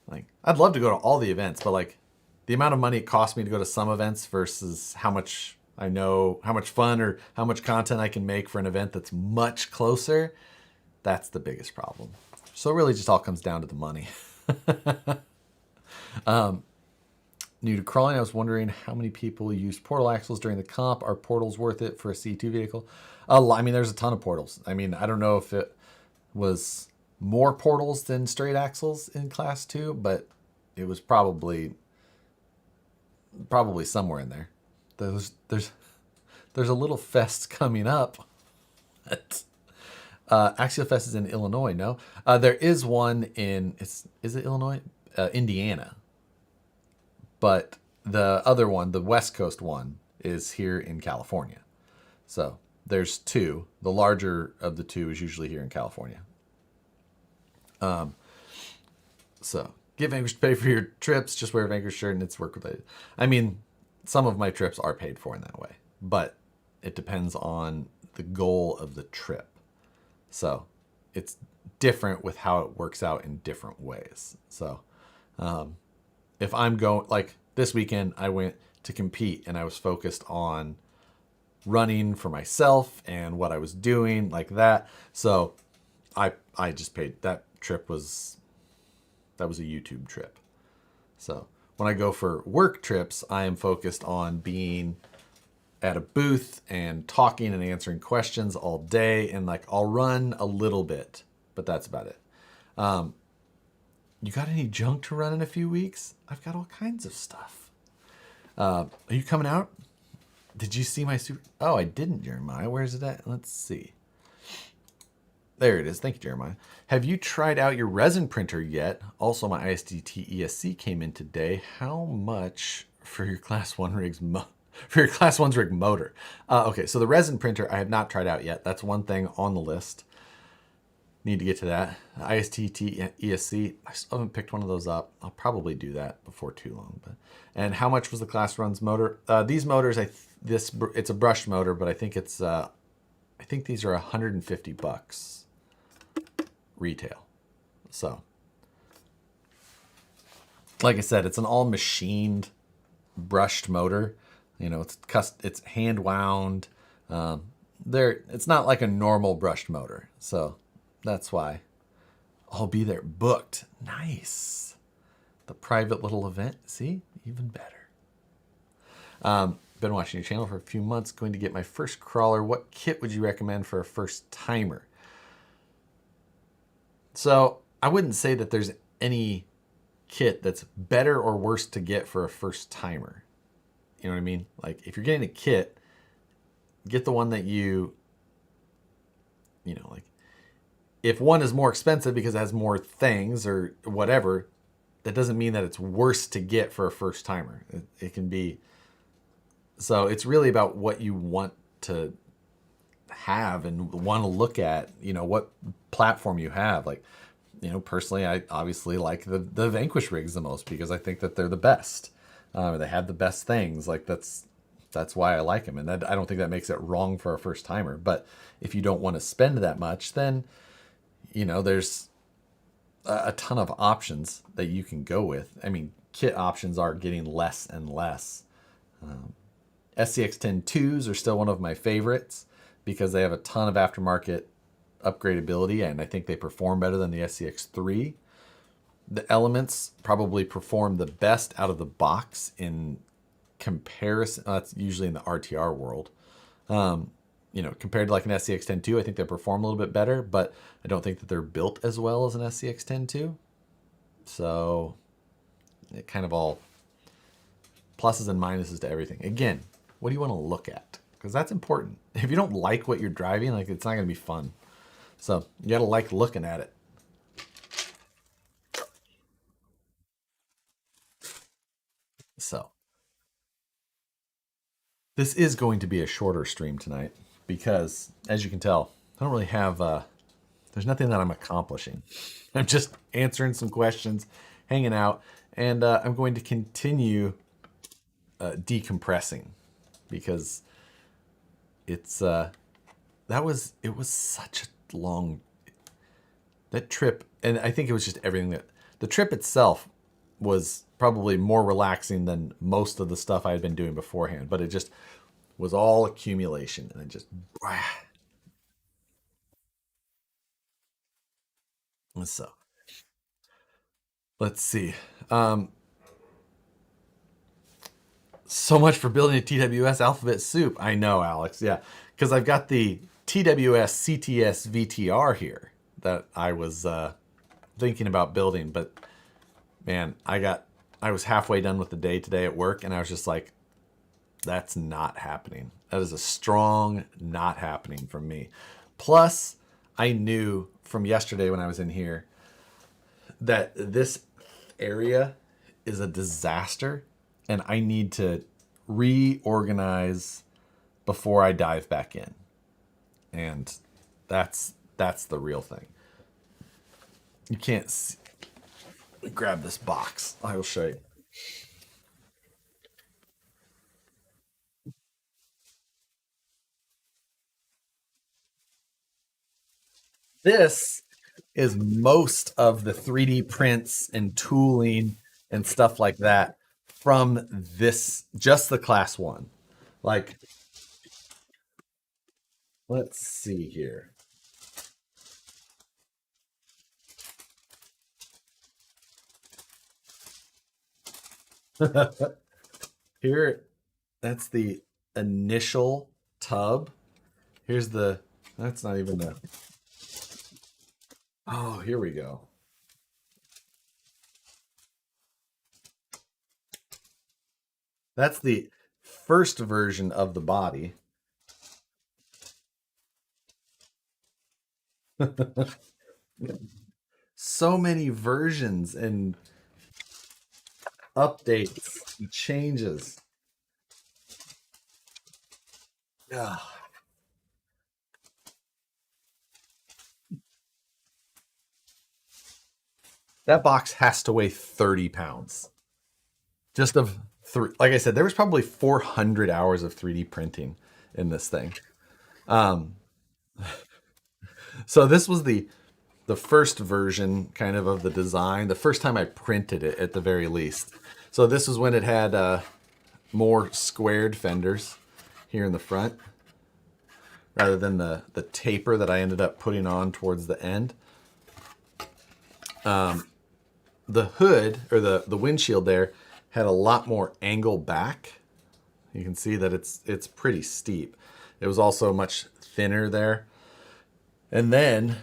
Like, I'd love to go to all the events, but like the amount of money it costs me to go to some events versus how much I know, how much fun or how much content I can make for an event that's much closer, that's the biggest problem. So it really just all comes down to the money. New to crawling, I was wondering how many people used portal axles during the comp. Are portals worth it for a C2 vehicle? I mean, there's a ton of portals. I mean, I don't know if it was more portals than straight axles in class 2, but it was probably somewhere in there. There's a little fest coming up. Axial Fest is in Illinois, no? There is one in, is it Illinois? Indiana. But the other one, the West Coast one, is here in California. So there's two. The larger of the two is usually here in California. So get Vanquish to pay for your trips. Just wear a Vanquish shirt and it's work related. I mean, some of my trips are paid for in that way, but it depends on the goal of the trip. So it's different with how it works out in different ways. So if I'm going, like this weekend, I went to compete and I was focused on running for myself and what I was doing like that. So I just paid. That was a YouTube trip. So when I go for work trips, I am focused on being at a booth and talking and answering questions all day. And like, I'll run a little bit, but that's about it. You got any junk to run in a few weeks? I've got all kinds of stuff. Are you coming out? Did you see my super? Oh, I didn't, Jeremiah. Where's it at? Let's see. There it is. Thank you, Jeremiah. Have you tried out your resin printer yet? Also, my ISDT ESC came in today. How much for your Class 1 rigs for your Class 1's rig motor? Okay, so the resin printer I have not tried out yet. That's one thing on the list. Need to get to that. ISTT ESC. I still haven't picked one of those up. I'll probably do that before too long. And how much was the Class 1's motor? These motors, it's a brushed motor, but I think these are 150 bucks retail. So, like I said, it's an all machined brushed motor. It's hand wound. It's not like a normal brushed motor. So that's why I'll be there. Booked. Nice. The private little event. See? Even better. Been watching your channel for a few months. Going to get my first crawler. What kit would you recommend for a first timer? So I wouldn't say that there's any kit that's better or worse to get for a first timer. You know what I mean? Like if you're getting a kit, get the one that like if one is more expensive because it has more things or whatever, that doesn't mean that it's worse to get for a first timer. It can be. So it's really about what you want to have and want to look at, what platform you have. Like, personally, I obviously like the Vanquish rigs the most because I think that they're the best. They have the best things. Like that's why I like them. And I don't think that makes it wrong for a first timer. But if you don't want to spend that much, then, there's a ton of options that you can go with. I mean, kit options are getting less and less. SCX-10-2s are still one of my favorites because they have a ton of aftermarket upgradability, and I think they perform better than the SCX-3. The Elements probably perform the best out of the box in comparison. That's usually in the RTR world. Compared to like an SCX-10-2, I think they perform a little bit better, but I don't think that they're built as well as an SCX-10-2. So it kind of all pluses and minuses to everything. Again, what do you want to look at? Because that's important. If you don't like what you're driving, like it's not going to be fun. So you got to like looking at it. So this is going to be a shorter stream tonight because, as you can tell, I don't really have. There's nothing that I'm accomplishing. I'm just answering some questions, hanging out, and I'm going to continue decompressing because it was such a long that trip, and I think it was just everything that the trip itself was probably more relaxing than most of the stuff I had been doing beforehand, but it just was all accumulation and it just so let's see. So much for building a TWS alphabet soup. I know, Alex. Yeah, because I've got the TWS CTS VTR here that I was thinking about building, but man, I was halfway done with the day today at work, and I was just like, that's not happening. That is a strong not happening from me. Plus, I knew from yesterday when I was in here that this area is a disaster and I need to reorganize before I dive back in. And that's the real thing. You can't see. Grab this box. I will show you. This is most of the 3D prints and tooling and stuff like that from this, just the class one. Like, let's see here. Here, that's the initial tub. Here's that's not even the, oh, here we go. That's the first version of the body. So many versions and updates and changes. Yeah. That box has to weigh 30 pounds. Just of three. Like I said, there was probably 400 hours of 3D printing in this thing. Um, so this was the first version kind of the design, the first time I printed it at the very least. So this was when it had more squared fenders here in the front rather than the taper that I ended up putting on towards the end. The hood or the windshield there had a lot more angle back. You can see that it's pretty steep. It was also much thinner there. And then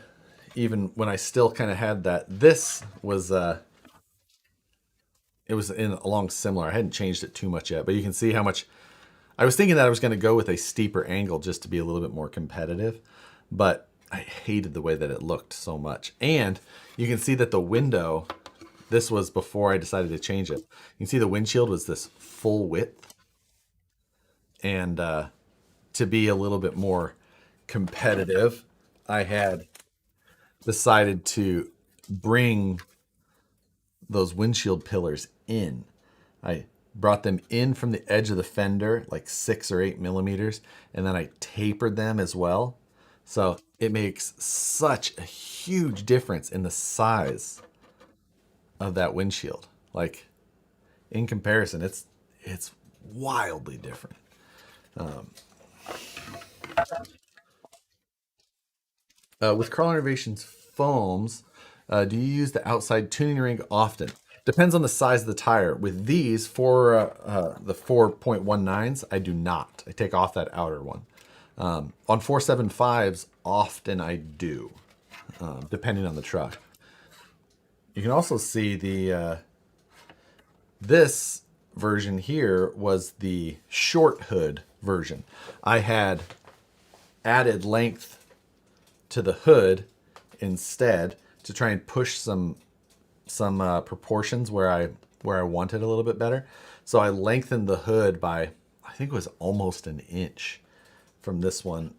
even when I still kind of had that, this was it was in along similar. I hadn't changed it too much yet, but you can see how much I was thinking that I was going to go with a steeper angle just to be a little bit more competitive, but I hated the way that it looked so much. And you can see that the window, this was before I decided to change it. You can see the windshield was this full width, and to be a little bit more competitive, I had decided to bring those windshield pillars in. I brought them in from the edge of the fender, like 6 or 8 millimeters, and then I tapered them as well. So it makes such a huge difference in the size of that windshield. Like in comparison, it's wildly different. With Crawler Innovations foams, do you use the outside tuning ring often? Depends on the size of the tire. With these, for the 4.19s, I do not. I take off that outer one. On 475s, often I do, depending on the truck. You can also see the this version here was the short hood version. I had added length to the hood instead to try and push some proportions where I wanted a little bit better. So I lengthened the hood by, I think it was almost an inch from this one.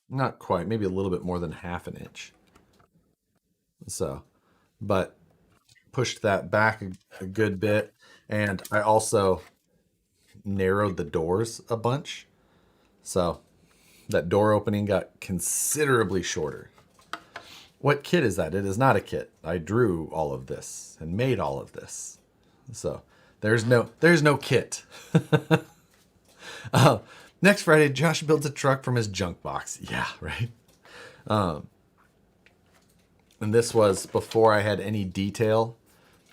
Not quite, maybe a little bit more than half an inch. So, but pushed that back a good bit. And I also narrowed the doors a bunch. So that door opening got considerably shorter. What kit is that? It is not a kit. I drew all of this and made all of this. So there's no kit. Next Friday, Josh builds a truck from his junk box. Yeah, right. And this was before I had any detail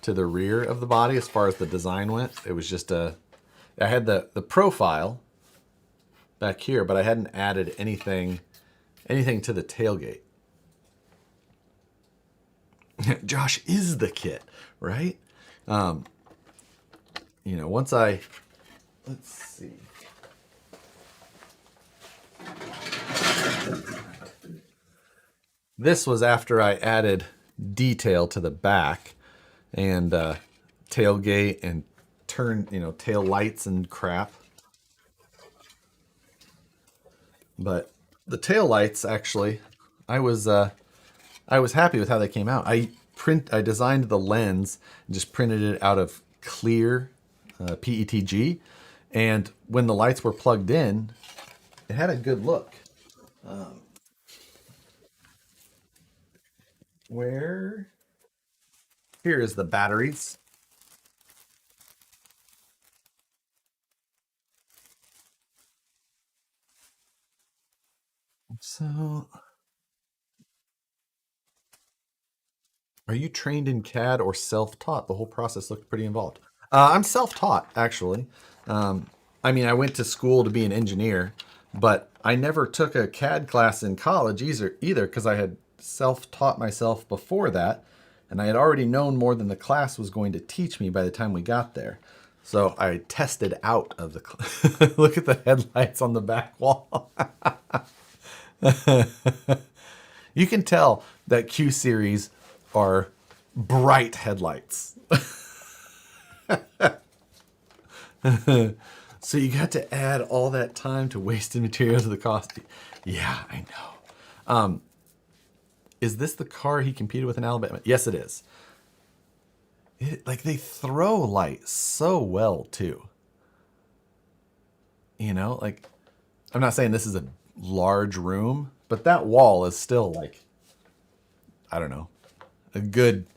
to the rear of the body as far as the design went. It was just I had the profile back here, but I hadn't added anything to the tailgate. Josh is the kit, right? Once let's see. This was after I added detail to the back and tailgate and tail lights and crap. But the tail lights, actually, I was happy with how they came out. I designed the lens and just printed it out of clear PETG, and when the lights were plugged in, it had a good look. Where here is the batteries. So, are you trained in CAD or self-taught? The whole process looked pretty involved. I'm self-taught, actually. I mean, I went to school to be an engineer, but I never took a CAD class in college either because I had self-taught myself before that. and I had already known more than the class was going to teach me by the time we got there. So I tested out of the. Look at the headlights on the back wall. You can tell that Q series are bright headlights. So you got to add all that time to wasted material to the cost. Yeah, I know. Is this the car he competed with in Alabama? Yes, it is. Like they throw light so well too. You know, like I'm not saying this is a large room, but that wall is still like I don't know, a good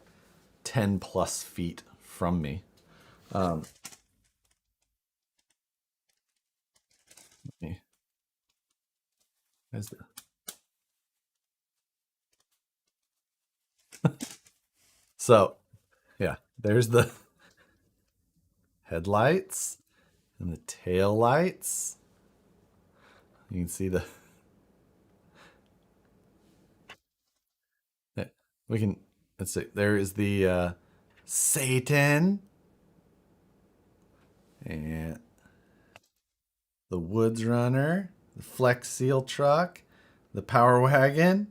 10 plus feet from me. Um, yeah, there's the- so yeah, there's the headlights and the tail lights. You can see the yeah, we can let's see. There is the Satan and the Woods Runner, the Flex Seal truck, the Power Wagon,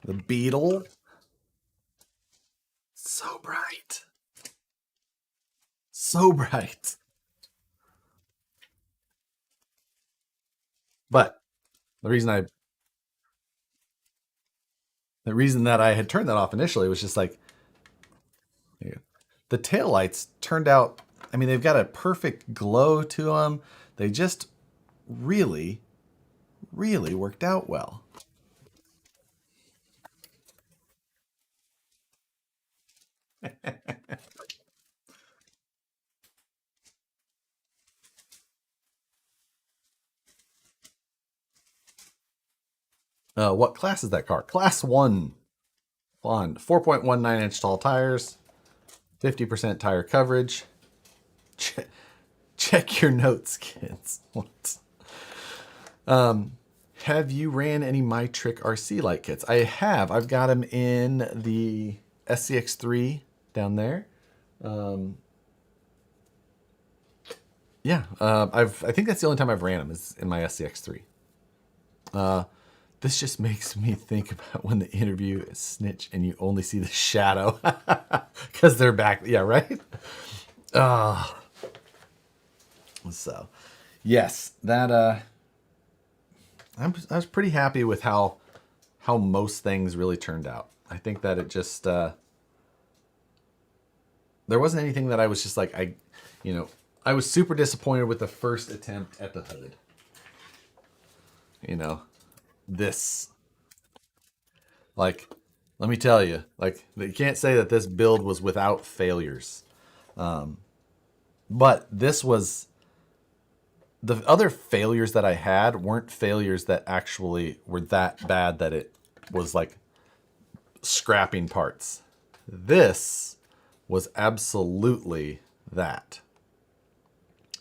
the Beetle. So bright. So bright. But the reason I the reason that I had turned that off initially was just like yeah, the taillights turned out I mean they've got a perfect glow to them. They just really really worked out well. What class is that car? Class 1 on 4.19 inch tall tires, 50% tire coverage. Che- check your notes, kids. What? Have you ran any My Trick RC light kits? I have. I've got them in the SCX3 down there. Um, yeah, I think that's the only time I've ran them is in my SCX3. This just makes me think about when the interview is snitch and you only see the shadow because they're back. Yeah, right. Uh, so, yes, that I was pretty happy with how most things really turned out. I think that it just there wasn't anything that I was just like you know, I was super disappointed with the first attempt at the hood. You know, this like let me tell you, like you can't say that this build was without failures. But this was the other failures that I had weren't failures that actually were that bad that it was like scrapping parts. This was absolutely that.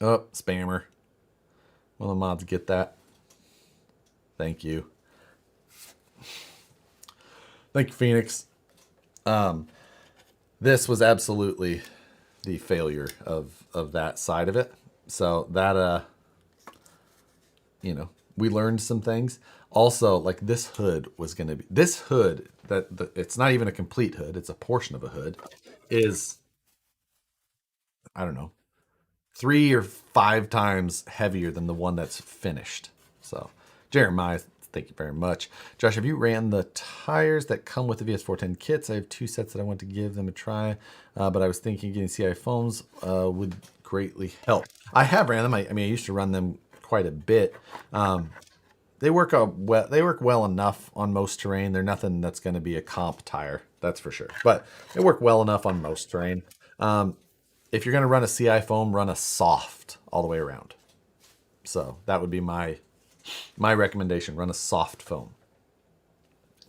Oh, spammer. Will the mods get that? Thank you. Thank you, Phoenix. This was absolutely the failure of that side of it. So that you know, we learned some things. Also, like this hood was going to be this hood it's not even a complete hood, it's a portion of a hood is I don't know, 3 or 5 times heavier than the one that's finished. So, Jeremiah, thank you very much. Josh, have you ran the tires that come with the VS410 kits? I have 2 sets that I want to give them a try, but I was thinking getting CI foams would greatly help. I have ran them. I mean, I used to run them quite a bit. They work well. They work well enough on most terrain. They're nothing that's going to be a comp tire, that's for sure. But they work well enough on most terrain. If you're going to run a CI foam, run a soft all the way around. So that would be my recommendation. Run a soft foam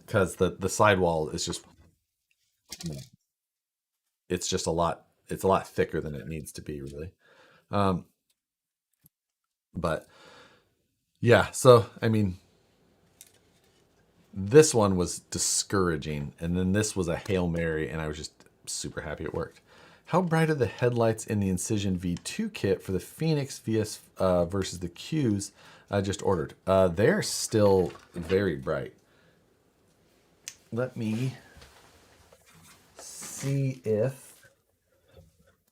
because the sidewall is just it's just a lot it's a lot thicker than it needs to be really. Um, but yeah, so I mean this one was discouraging, and then this was a Hail Mary, and I was just super happy it worked. How bright are the headlights in the Incision V2 kit for the Phoenix VS versus the Qs I just ordered? They're still very bright. Let me see if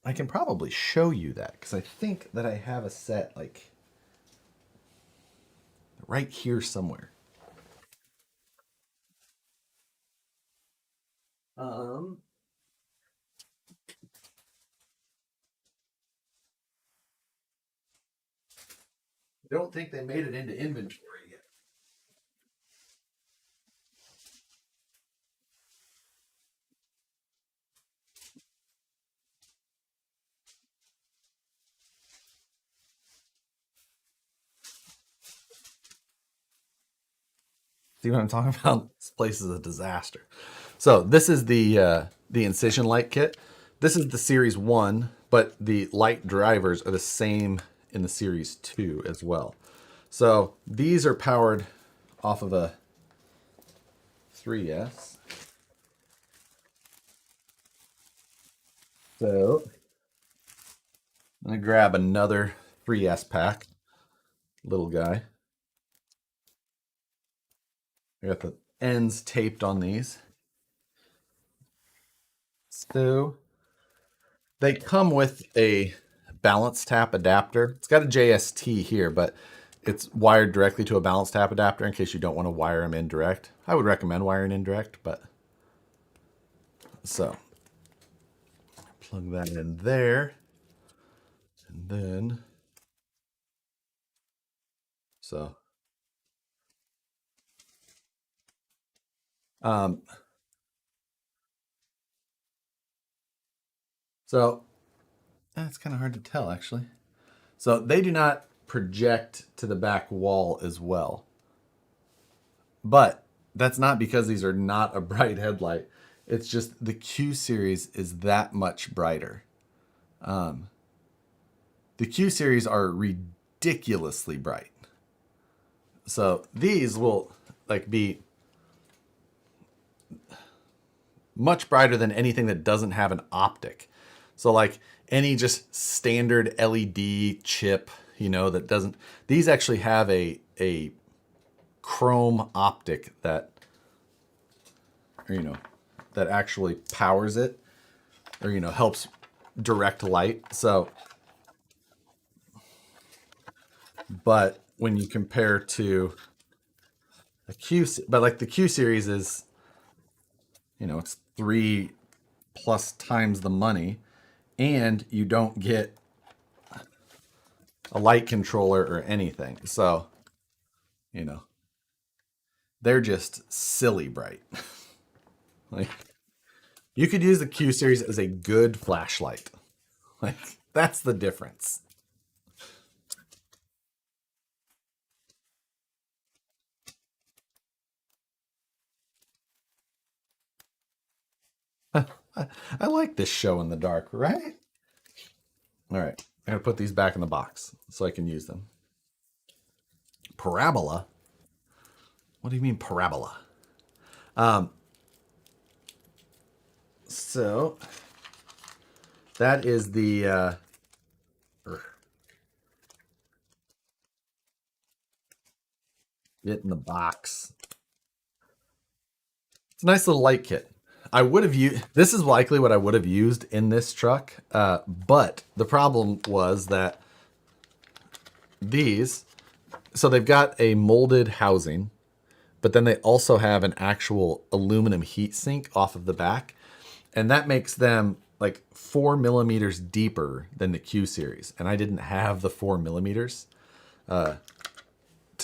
I can probably show you that, because I think that I have a set like right here somewhere. Um, I don't think they made it into inventory yet. See what I'm talking about? This place is a disaster. So this is the Incision light kit. This is the Series 1, but the light drivers are the same in the Series 2 as well. So these are powered off of a 3S. So I'm going to grab another 3S pack, little guy. I got the ends taped on these. So they come with a balance tap adapter. It's got a JST here, but it's wired directly to a balance tap adapter in case you don't want to wire them in direct. I would recommend wiring in direct, but so plug that in there. And then so um so that's kind of hard to tell actually. So they do not project to the back wall as well. But that's not because these are not a bright headlight. It's just the Q series is that much brighter. The Q series are ridiculously bright. So these will like be much brighter than anything that doesn't have an optic. So like any just standard LED chip, that doesn't. These actually have a chrome optic that, that actually powers it, or helps direct light. So, but when you compare to a Q, but like the Q series is, it's 3+ times the money, and you don't get a light controller or anything. So, you know, they're just silly bright. Like you could use the Q series as a good flashlight. Like that's the difference. I like this show in the dark, right? All right. I'm going to put these back in the box so I can use them. Parabola? What do you mean parabola? Um, so that is the get in the box. It's a nice little light kit. I would have used this is likely what I would have used in this truck, but the problem was that these, so they've got a molded housing, but then they also have an actual aluminum heat sink off of the back, and that makes them like 4 millimeters deeper than the Q series, and I didn't have the 4 millimeters to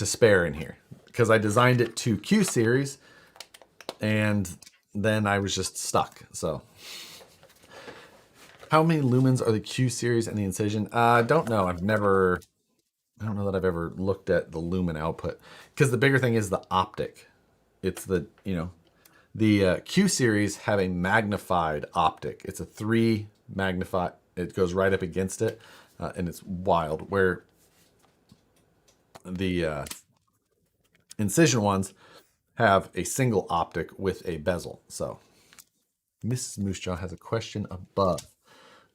spare in here because I designed it to Q series, and then I was just stuck. So, how many lumens are the Q series and the Incision? I don't know. I don't know that I've ever looked at the lumen output because the bigger thing is the optic. It's the Q series have a magnified optic. It's a 3 magnify. It goes right up against it, and it's wild. Where the Incision ones have a single optic with a bezel. So Mrs. Moosejaw has a question above.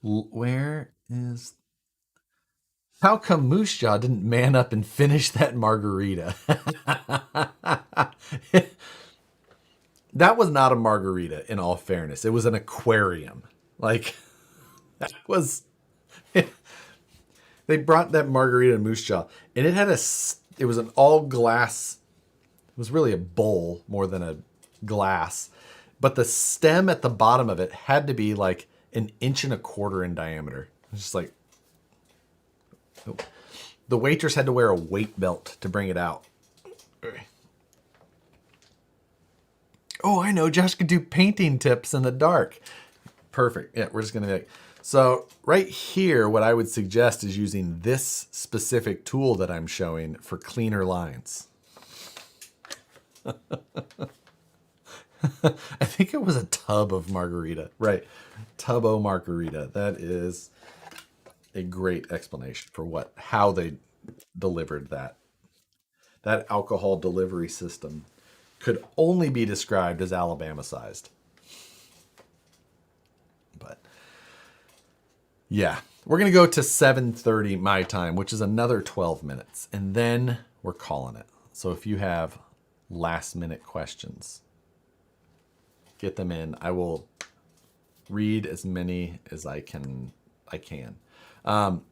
Where is... How come Moosejaw didn't man up and finish that margarita? That was not a margarita, in all fairness. It was an aquarium. Like, that was... They brought that margarita to Moosejaw, and it had it was an all glass... It was really a bowl more than a glass. But the stem at the bottom of it had to be like 1.25 inches in diameter. It's just like... The waitress had to wear a weight belt to bring it out. Oh, I know. Josh could do painting tips in the dark. Perfect. Yeah, we're just going to be like... So right here, what I would suggest is using this specific tool that I'm showing for cleaner lines. I think it was a tub of margarita. Right. Tub-o margarita. That is a great explanation for how they delivered that. That alcohol delivery system could only be described as Alabama sized. But yeah, we're going to go to 7:30 my time, which is another 12 minutes. And then we're calling it. So if you have last minute questions, get them in. I will read as many as I can. No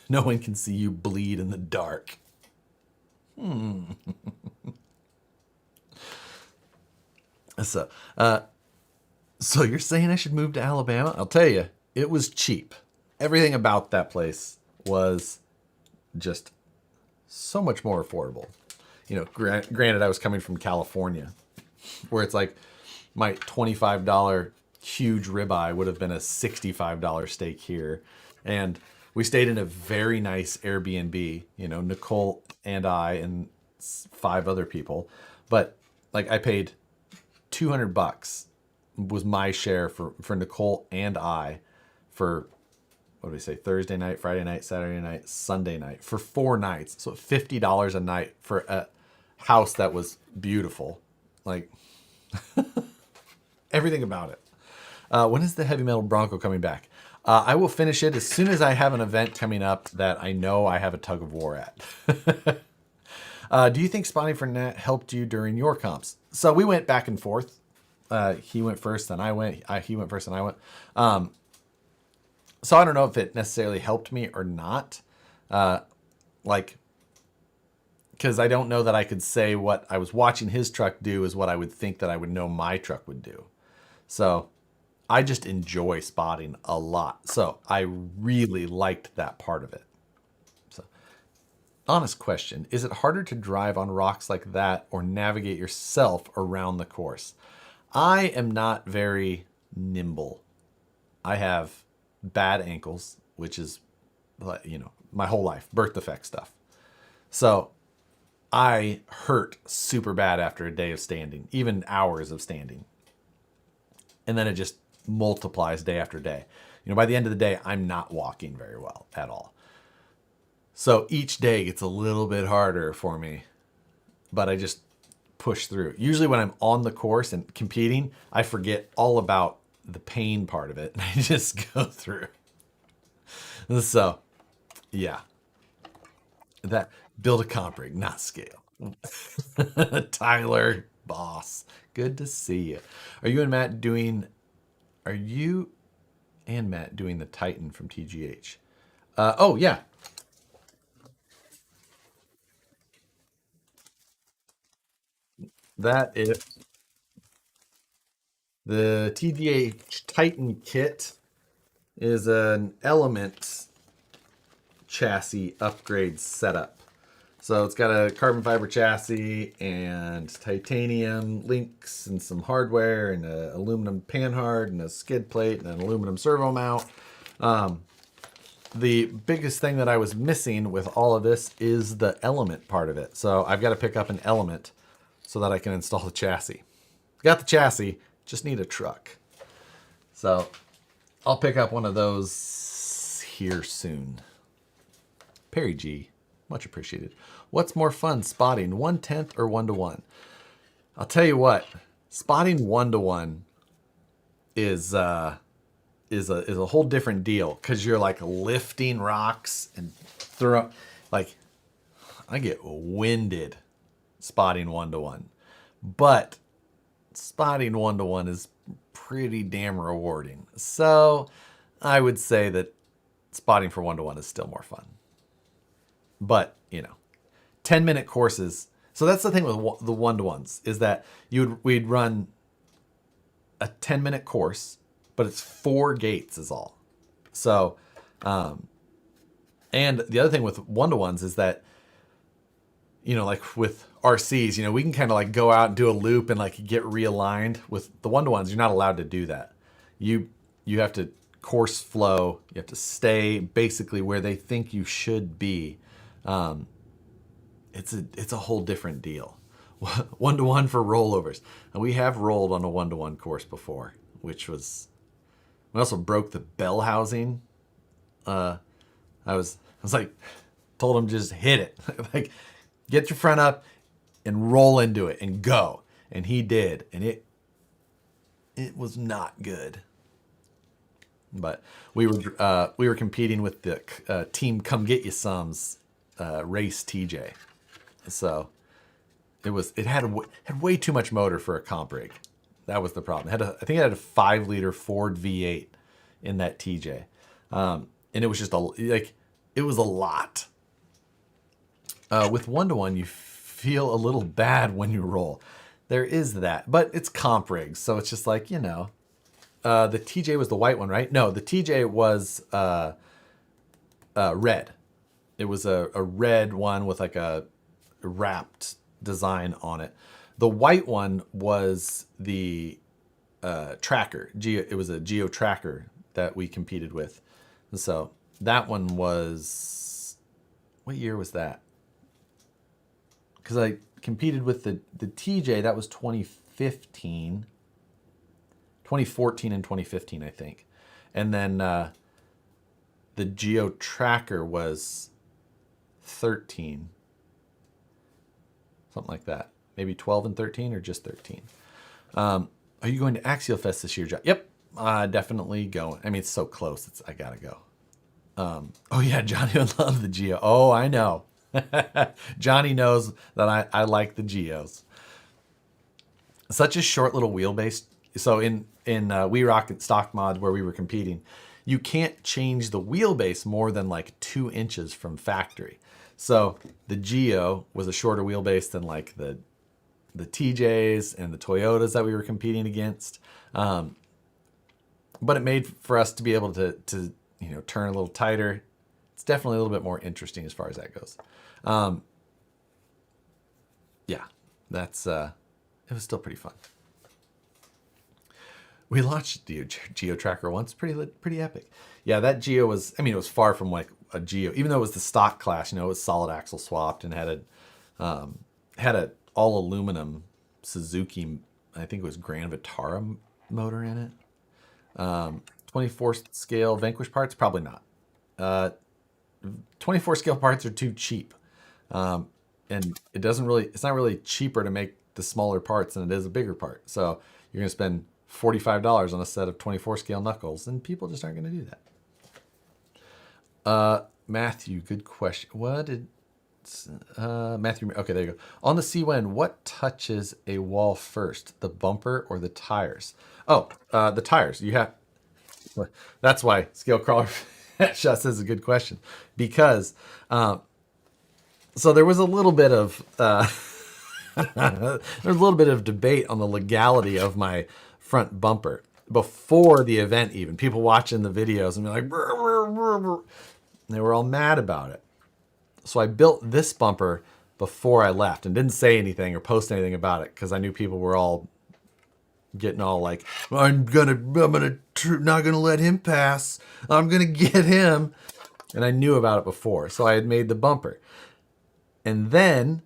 one can see you bleed in the dark. So, so you're saying I should move to Alabama? I'll tell you, it was cheap. Everything about that place was just so much more affordable. You know, granted, I was coming from California, where it's like my $25 huge ribeye would have been a $65 steak here. And we stayed in a very nice Airbnb, you know, Nicole and I and 5 other people. But like I paid $200 was my share for Nicole and I for, what do we say, Thursday night, Friday night, Saturday night, Sunday night, for 4 nights. So $50 a night for a house that was beautiful. Like, everything about it. When is the Heavy Metal Bronco coming back? I will finish it as soon as I have an event coming up that I know I have a tug of war at. Do you think spotting for Nat helped you during your comps? So we went back and forth. He went first, then I went. He went first, and I went. So I don't know if it necessarily helped me or not. Like, because I don't know that I could say what I was watching his truck do is what I would think that I would know my truck would do. So I just enjoy spotting a lot. So I really liked that part of it. So, honest question, is it harder to drive on rocks like that or navigate yourself around the course? I am not very nimble. I have bad ankles, which is, you know, my whole life, birth defect stuff. So I hurt super bad after a day of standing, even hours of standing. And then it just multiplies day after day. You know, by the end of the day, I'm not walking very well at all. So each day gets a little bit harder for me, but I just push through. Usually when I'm on the course and competing, I forget all about the pain part of it. And I just go through. So, yeah. That build a comp rig, not scale. Tyler, boss. Good to see you. Are you and Matt doing the Titan from TGH? Oh, yeah. That is the TGH Titan kit is an Element chassis upgrade setup. So it's got a carbon fiber chassis and titanium links and some hardware and an aluminum panhard and a skid plate and an aluminum servo mount. The biggest thing that I was missing with all of this is the Element part of it. So I've got to pick up an Element so that I can install the chassis. Got the chassis, just need a truck. So I'll pick up one of those here soon. Perry G. Much appreciated. What's more fun, spotting 1/10 or 1-to-1? I'll tell you what, spotting 1-to-1 is a whole different deal because you're like lifting rocks and throw. Like, I get winded spotting 1-to-1, but spotting 1-to-1 is pretty damn rewarding. So I would say that spotting for 1-to-1 is still more fun. But, 10-minute courses. So that's the thing with the 1-to-1s is that we'd run a 10-minute course, but it's 4 gates is all. So, and the other thing with 1-to-1s is that, like with RCs, we can kind of like go out and do a loop and like get realigned. With the 1-to-1s, you're not allowed to do that. You have to course flow. You have to stay basically where they think you should be. It's a whole different deal. 1-to-1 for rollovers. And we have rolled on a 1-to-1 course before, which was, we also broke the bell housing. I was like, told him just hit it. Like, get your front up and roll into it and go. And he did. And it was not good. But we were competing with the team Come Get You Some's race TJ. So it had way too much motor for a comp rig. That was the problem. I think it had a 5-liter Ford V8 in that TJ. And it was just it was a lot. With 1-to-1, you feel a little bad when you roll. There is that, but it's comp rigs, so it's just like, the TJ was the white one, right? No, the TJ was red. It was a red one with like a wrapped design on it. The white one was the Tracker. It was a Geo Tracker that we competed with. So that one was, what year was that? Because I competed with the TJ, that was 2014 and 2015, I think. And then the Geo Tracker was 13. Something like that. Maybe 12 and 13 or just 13. Are you going to Axial Fest this year, John? Yep, definitely going. I mean, it's so close. I gotta go. Oh yeah, Johnny would love the Geo. Oh, I know. Johnny knows that I like the Geos. Such a short little wheelbase. So in We Rocket stock mods where we were competing, you can't change the wheelbase more than like 2 inches from factory. So the Geo was a shorter wheelbase than like the TJs and the Toyotas that we were competing against. But it made for us to be able to turn a little tighter. It's definitely a little bit more interesting as far as that goes. Yeah, it was still pretty fun. We launched Geo Tracker once, pretty epic. Yeah, that Geo was, it was far from like a Geo, even though it was the stock class, it was solid axle swapped and had a all aluminum Suzuki, I think it was Grand Vitara motor in it. 24 scale Vanquish parts, probably not. 24 scale parts are too cheap. And it's not really cheaper to make the smaller parts than it is a bigger part. So you're going to spend $45 on a set of 24 scale knuckles, and people just aren't going to do that. Matthew, good question. What did Matthew? Okay, there you go. On the C-Wen, what touches a wall first, the bumper or the tires? Oh, the tires. That's why Scale Crawler Shot says a good question, because so there was a little bit of debate on the legality of my front bumper before the event. Even people watching the videos and be like, brr, brr, brr, brr. They were all mad about it. So I built this bumper before I left and didn't say anything or post anything about it because I knew people were all getting all like, not gonna let him pass. I'm gonna get him. And I knew about it before, so I had made the bumper. And then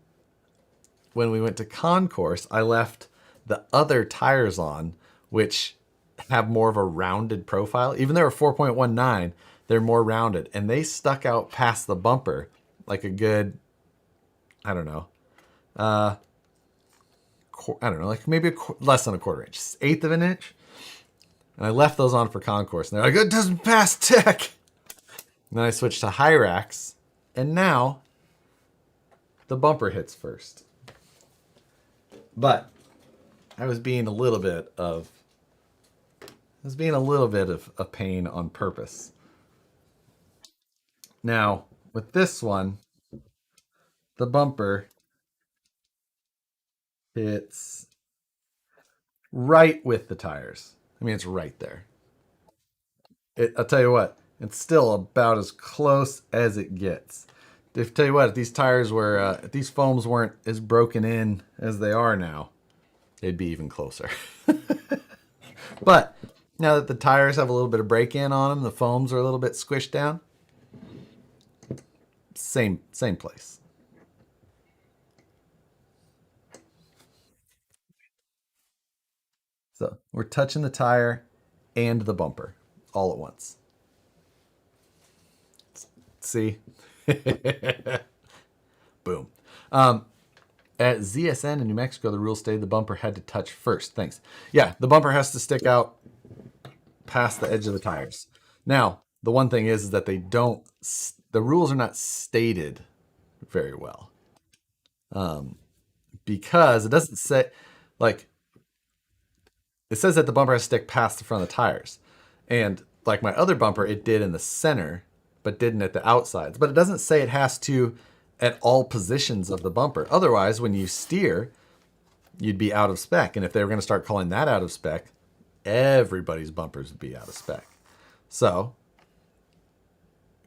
when we went to concourse, I left the other tires on, which have more of a rounded profile. Even though they're 4.19, they're more rounded, and they stuck out past the bumper like a good, I don't know, uh, I don't know, like maybe less than a quarter inch, eighth of an inch. And I left those on for concourse. And they're like, it doesn't pass tech. And then I switched to high racks. And now the bumper hits first. But I was being a little bit of a pain on purpose. Now, with this one, the bumper hits right with the tires. I mean, it's right there. I'll tell you what, it's still about as close as it gets. If tell you what, if these tires were, if these foams weren't as broken in as they are now, it'd be even closer. But now that the tires have a little bit of break in on them, the foams are a little bit squished down. Same place. So we're touching the tire and the bumper all at once. See? Boom. At ZSN in New Mexico, the rule stated the bumper had to touch first. Thanks. Yeah, the bumper has to stick out past the edge of the tires. Now, the one thing is that they don't, the rules are not stated very well. Because it doesn't say, like, it says that the bumper has to stick past the front of the tires. And like my other bumper, it did in the center, but didn't at the outsides. But it doesn't say it has to at all positions of the bumper. Otherwise, when you steer, you'd be out of spec. And if they were going to start calling that out of spec, everybody's bumpers would be out of spec. So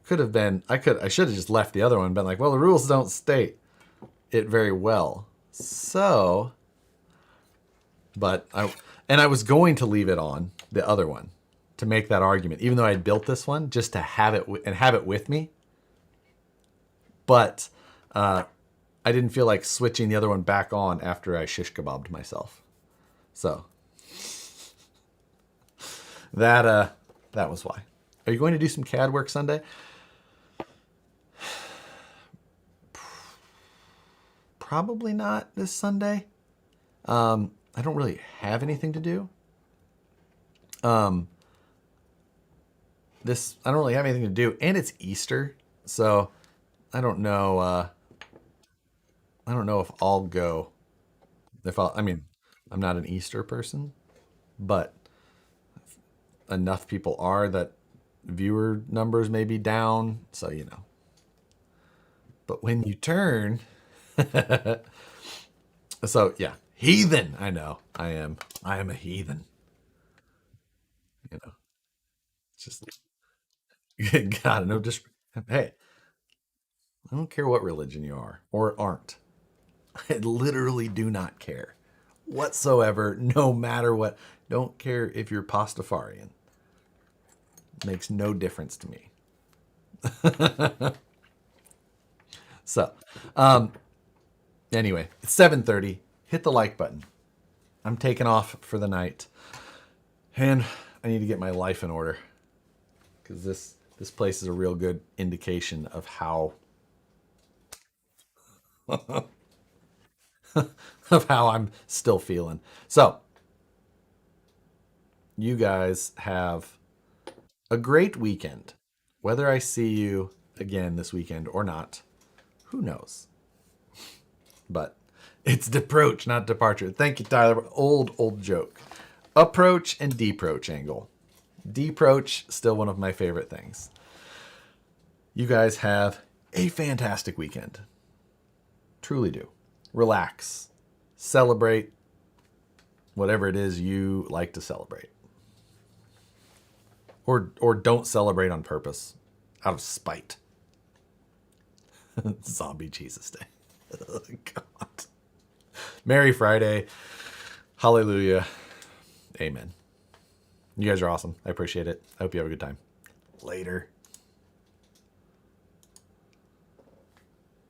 could have been, I should have just left the other one and been like, well, the rules don't state it very well. So, but I was going to leave it on the other one to make that argument, even though I had built this one just to have it and have it with me. But I didn't feel like switching the other one back on after I shish kebabbed myself. So that was why. Are you going to do some CAD work Sunday? Probably not this Sunday. I don't really have anything to do. I don't really have anything to do, and it's Easter, so I don't know. I don't know if I'll go. I mean, I'm not an Easter person, but enough people are that viewer numbers may be down, so you know. But when you turn, so yeah, heathen. I know, I am a heathen. You know, it's just God, no just hey, I don't care what religion you are or aren't. I literally do not care whatsoever, no matter what. Don't care if you're Pastafarian. Makes no difference to me. So, anyway, it's 7:30. Hit the like button. I'm taking off for the night, and I need to get my life in order because this place is a real good indication of how of how I'm still feeling. So, you guys have a great weekend. Whether I see you again this weekend or not, who knows? But it's deproach, not departure. Thank you, Tyler. Old joke. Approach and deproach angle. Deproach, still one of my favorite things. You guys have a fantastic weekend. Truly do. Relax. Celebrate whatever it is you like to celebrate. Or don't celebrate on purpose, out of spite. Zombie Jesus Day. Oh, God. Merry Friday. Hallelujah. Amen. You guys are awesome. I appreciate it. I hope you have a good time. Later.